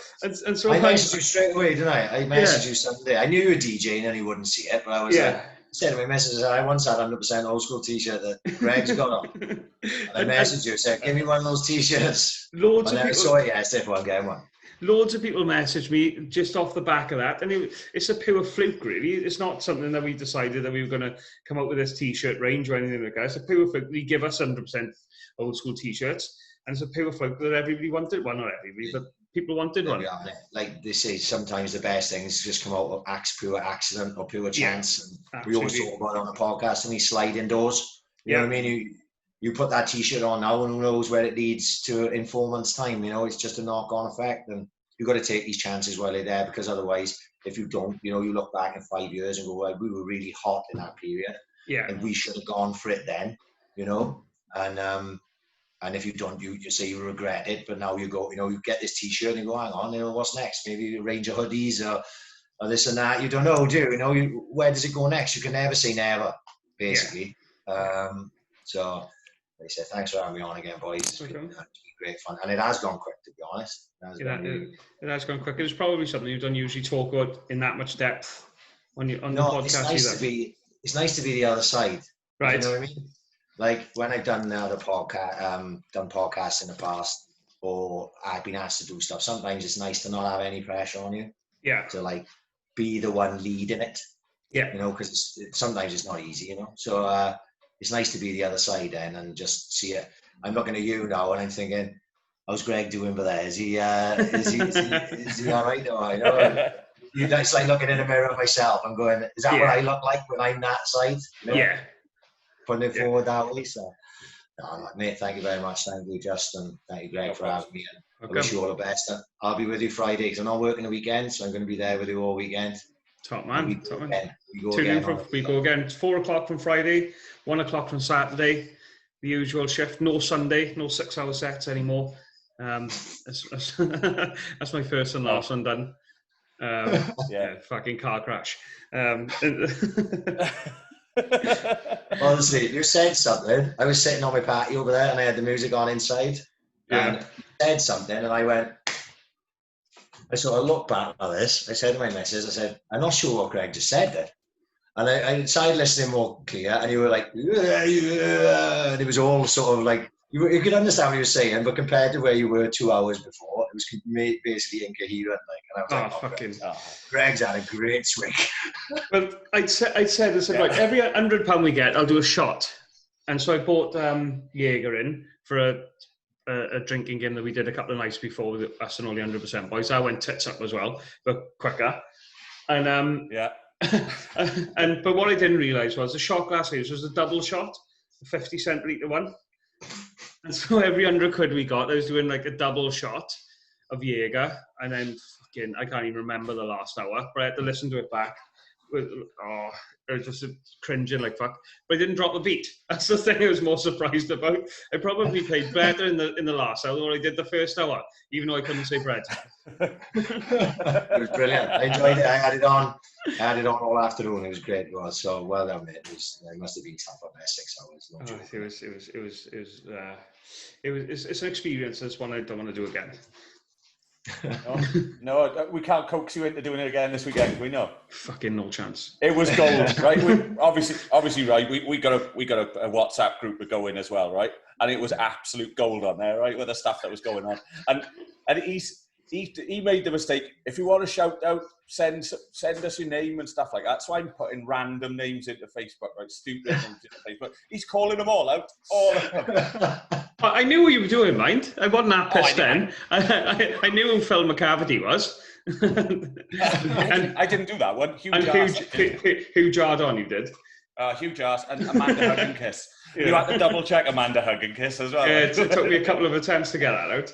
Speaker 1: I messaged you straight away, didn't I? I messaged you Sunday. I knew you were DJing and he wouldn't see it, but I was said to my missus, I once had 100% old school T-shirt that Greg's got on. And I messaged you, said, "Give me one of those T-shirts."
Speaker 3: Loads of people
Speaker 1: saw it yesterday, I'll get one.
Speaker 3: Loads of people messaged me just off the back of that, and it's a pure fluke, really. It's not something that we decided that we were going to come up with this T-shirt range or anything like that. It's a pure fluke. They give us 100% old school T-shirts, and it's a pure fluke that everybody wanted. Well, not everybody, but people wanted one.
Speaker 1: Like they say, sometimes the best things just come out of pure accident or pure chance. And we always talk about it on the podcast, and these sliding doors. You know what I mean? You put that T-shirt on now, and who knows where it leads to in 4 months' time. You know, it's just a knock-on effect, and you've got to take these chances while they're there, because otherwise, if you don't, you know, you look back in 5 years and go, "Well, we were really hot in that period, and we should have gone for it then," you know. And if you don't, you say you regret it, but now you go, you know, you get this T-shirt and you go, "Hang on, you know, what's next? Maybe a range of hoodies or this and that." You don't know, do you? You know, where does it go next? You can never say never, basically. So. They said, "Thanks for having me on again, boys. It's been great fun." And it has gone quick, to be honest.
Speaker 3: It has gone quick. It's probably something you don't usually talk about in that much depth on the podcast.
Speaker 1: It's nice to be the other side.
Speaker 3: Right.
Speaker 1: You know what I mean? Like when I've done other done podcasts in the past, or I've been asked to do stuff, sometimes it's nice to not have any pressure on you.
Speaker 3: Yeah.
Speaker 1: To like be the one leading it.
Speaker 3: Yeah.
Speaker 1: You know, because sometimes it's not easy, you know. So it's nice to be the other side then and just see it. I'm looking at you now and I'm thinking, "How's Greg doing over there? Is he all right? No, I know." It's like looking in the mirror of myself. I'm going, "Is that what I look like when I'm that side?" You know? Yeah. Putting it forward that way. So, no, mate, thank you very much. Thank you, Justin. Thank you, Greg, for having me. And I wish you all the best. I'll be with you Friday because I'm not working the weekend, so I'm going to be there with you all weekend.
Speaker 3: Top man. We go again. It's 4 o'clock from Friday, 1 o'clock from Saturday. The usual shift. No Sunday. No 6-hour sets anymore. That's my first and last one done. Fucking car crash.
Speaker 1: Honestly, you said something. I was sitting on my patio over there, and I had the music on inside. And you said something, and I sort of looked back at this. I said to my missus, I said, "I'm not sure what Greg just said there." And I tried listening more clear, and you were like, "Yeah," and it was all sort of like You could understand what you were saying, but compared to where you were 2 hours before, it was basically incoherent. And I was Greg's had a great swing.
Speaker 3: Well, I said, right, every £100 we get, I'll do a shot. And so I bought Jaeger in for a drinking game that we did a couple of nights before with us and all the 100% boys. I went tits up as well, but quicker. And but what I didn't realise was the shot glasses was a double shot, a 50 centilitre one. And so every £100 we got, I was doing like a double shot of Jaeger, and then I can't even remember the last hour, but I had to listen to it back. I was just cringing like fuck. But I didn't drop a beat. That's the thing I was more surprised about. I probably played better in the last hour than what I did the first hour, even though I couldn't say bread.
Speaker 1: It was brilliant. I enjoyed it. I had it on all afternoon. It was great. It was so well done, mate. It must have been tough up there 6 hours.
Speaker 3: It's an experience. It's one I don't want to do again.
Speaker 2: No, we can't coax you into doing it again this weekend. We know.
Speaker 3: Fucking no chance.
Speaker 2: It was gold, right? Obviously, right. We got a WhatsApp group to go in as well, right? And it was absolute gold on there, right, with the stuff that was going on. And he made the mistake. If you want to shout out, send us your name and stuff like that. So I'm putting random names into Facebook, right? Stupid names into Facebook. He's calling them all out, all of them.
Speaker 3: I knew what you were doing, mind. I wasn't that pissed then. I knew who Phil McCavity was.
Speaker 2: I didn't do that one.
Speaker 3: Hugh Jardon, you did.
Speaker 2: Hugh Jars and Amanda Hug and Kiss. Yeah. You had to double check Amanda Hug and Kiss as well.
Speaker 3: Yeah, it took me a couple of attempts to get that out.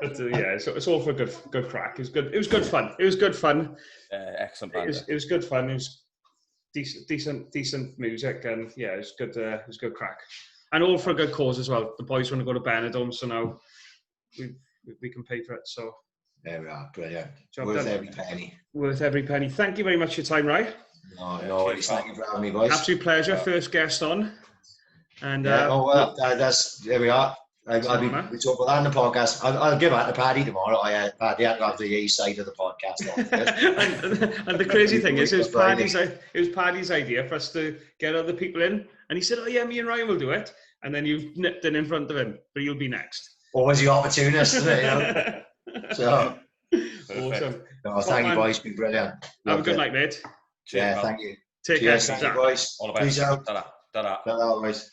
Speaker 3: But it's all for good crack. It was good. It was good fun.
Speaker 2: Excellent.
Speaker 3: It was good fun. It was decent music, and it was good. It was good crack, and all for a good cause as well. The boys want to go to Benidorm, so now we can pay for it. So
Speaker 1: there we are. Brilliant.
Speaker 3: Worth every penny. Worth every penny. Thank you very much for your time, Ryan.
Speaker 1: No worries. Thank you for having me, boys.
Speaker 3: Absolute pleasure. First guest on. And
Speaker 1: there we are. We talk about that in the podcast. I'll give that to Paddy tomorrow. Paddy had to have the A side of the podcast.
Speaker 3: and the crazy thing is, it was Paddy's idea for us to get other people in. And he said, "Oh yeah, me and Ryan will do it." And then you've nipped in front of him, but he'll be next.
Speaker 1: Always the opportunist, isn't it? You know? So
Speaker 3: awesome.
Speaker 1: No, thank you, boys. It's been brilliant.
Speaker 3: Have a good night, mate.
Speaker 1: Cheers, thank you.
Speaker 3: Take care.
Speaker 1: Thank you, boys.
Speaker 2: All the best.
Speaker 1: Peace out.
Speaker 2: Ta-da.
Speaker 1: Ta-da, boys.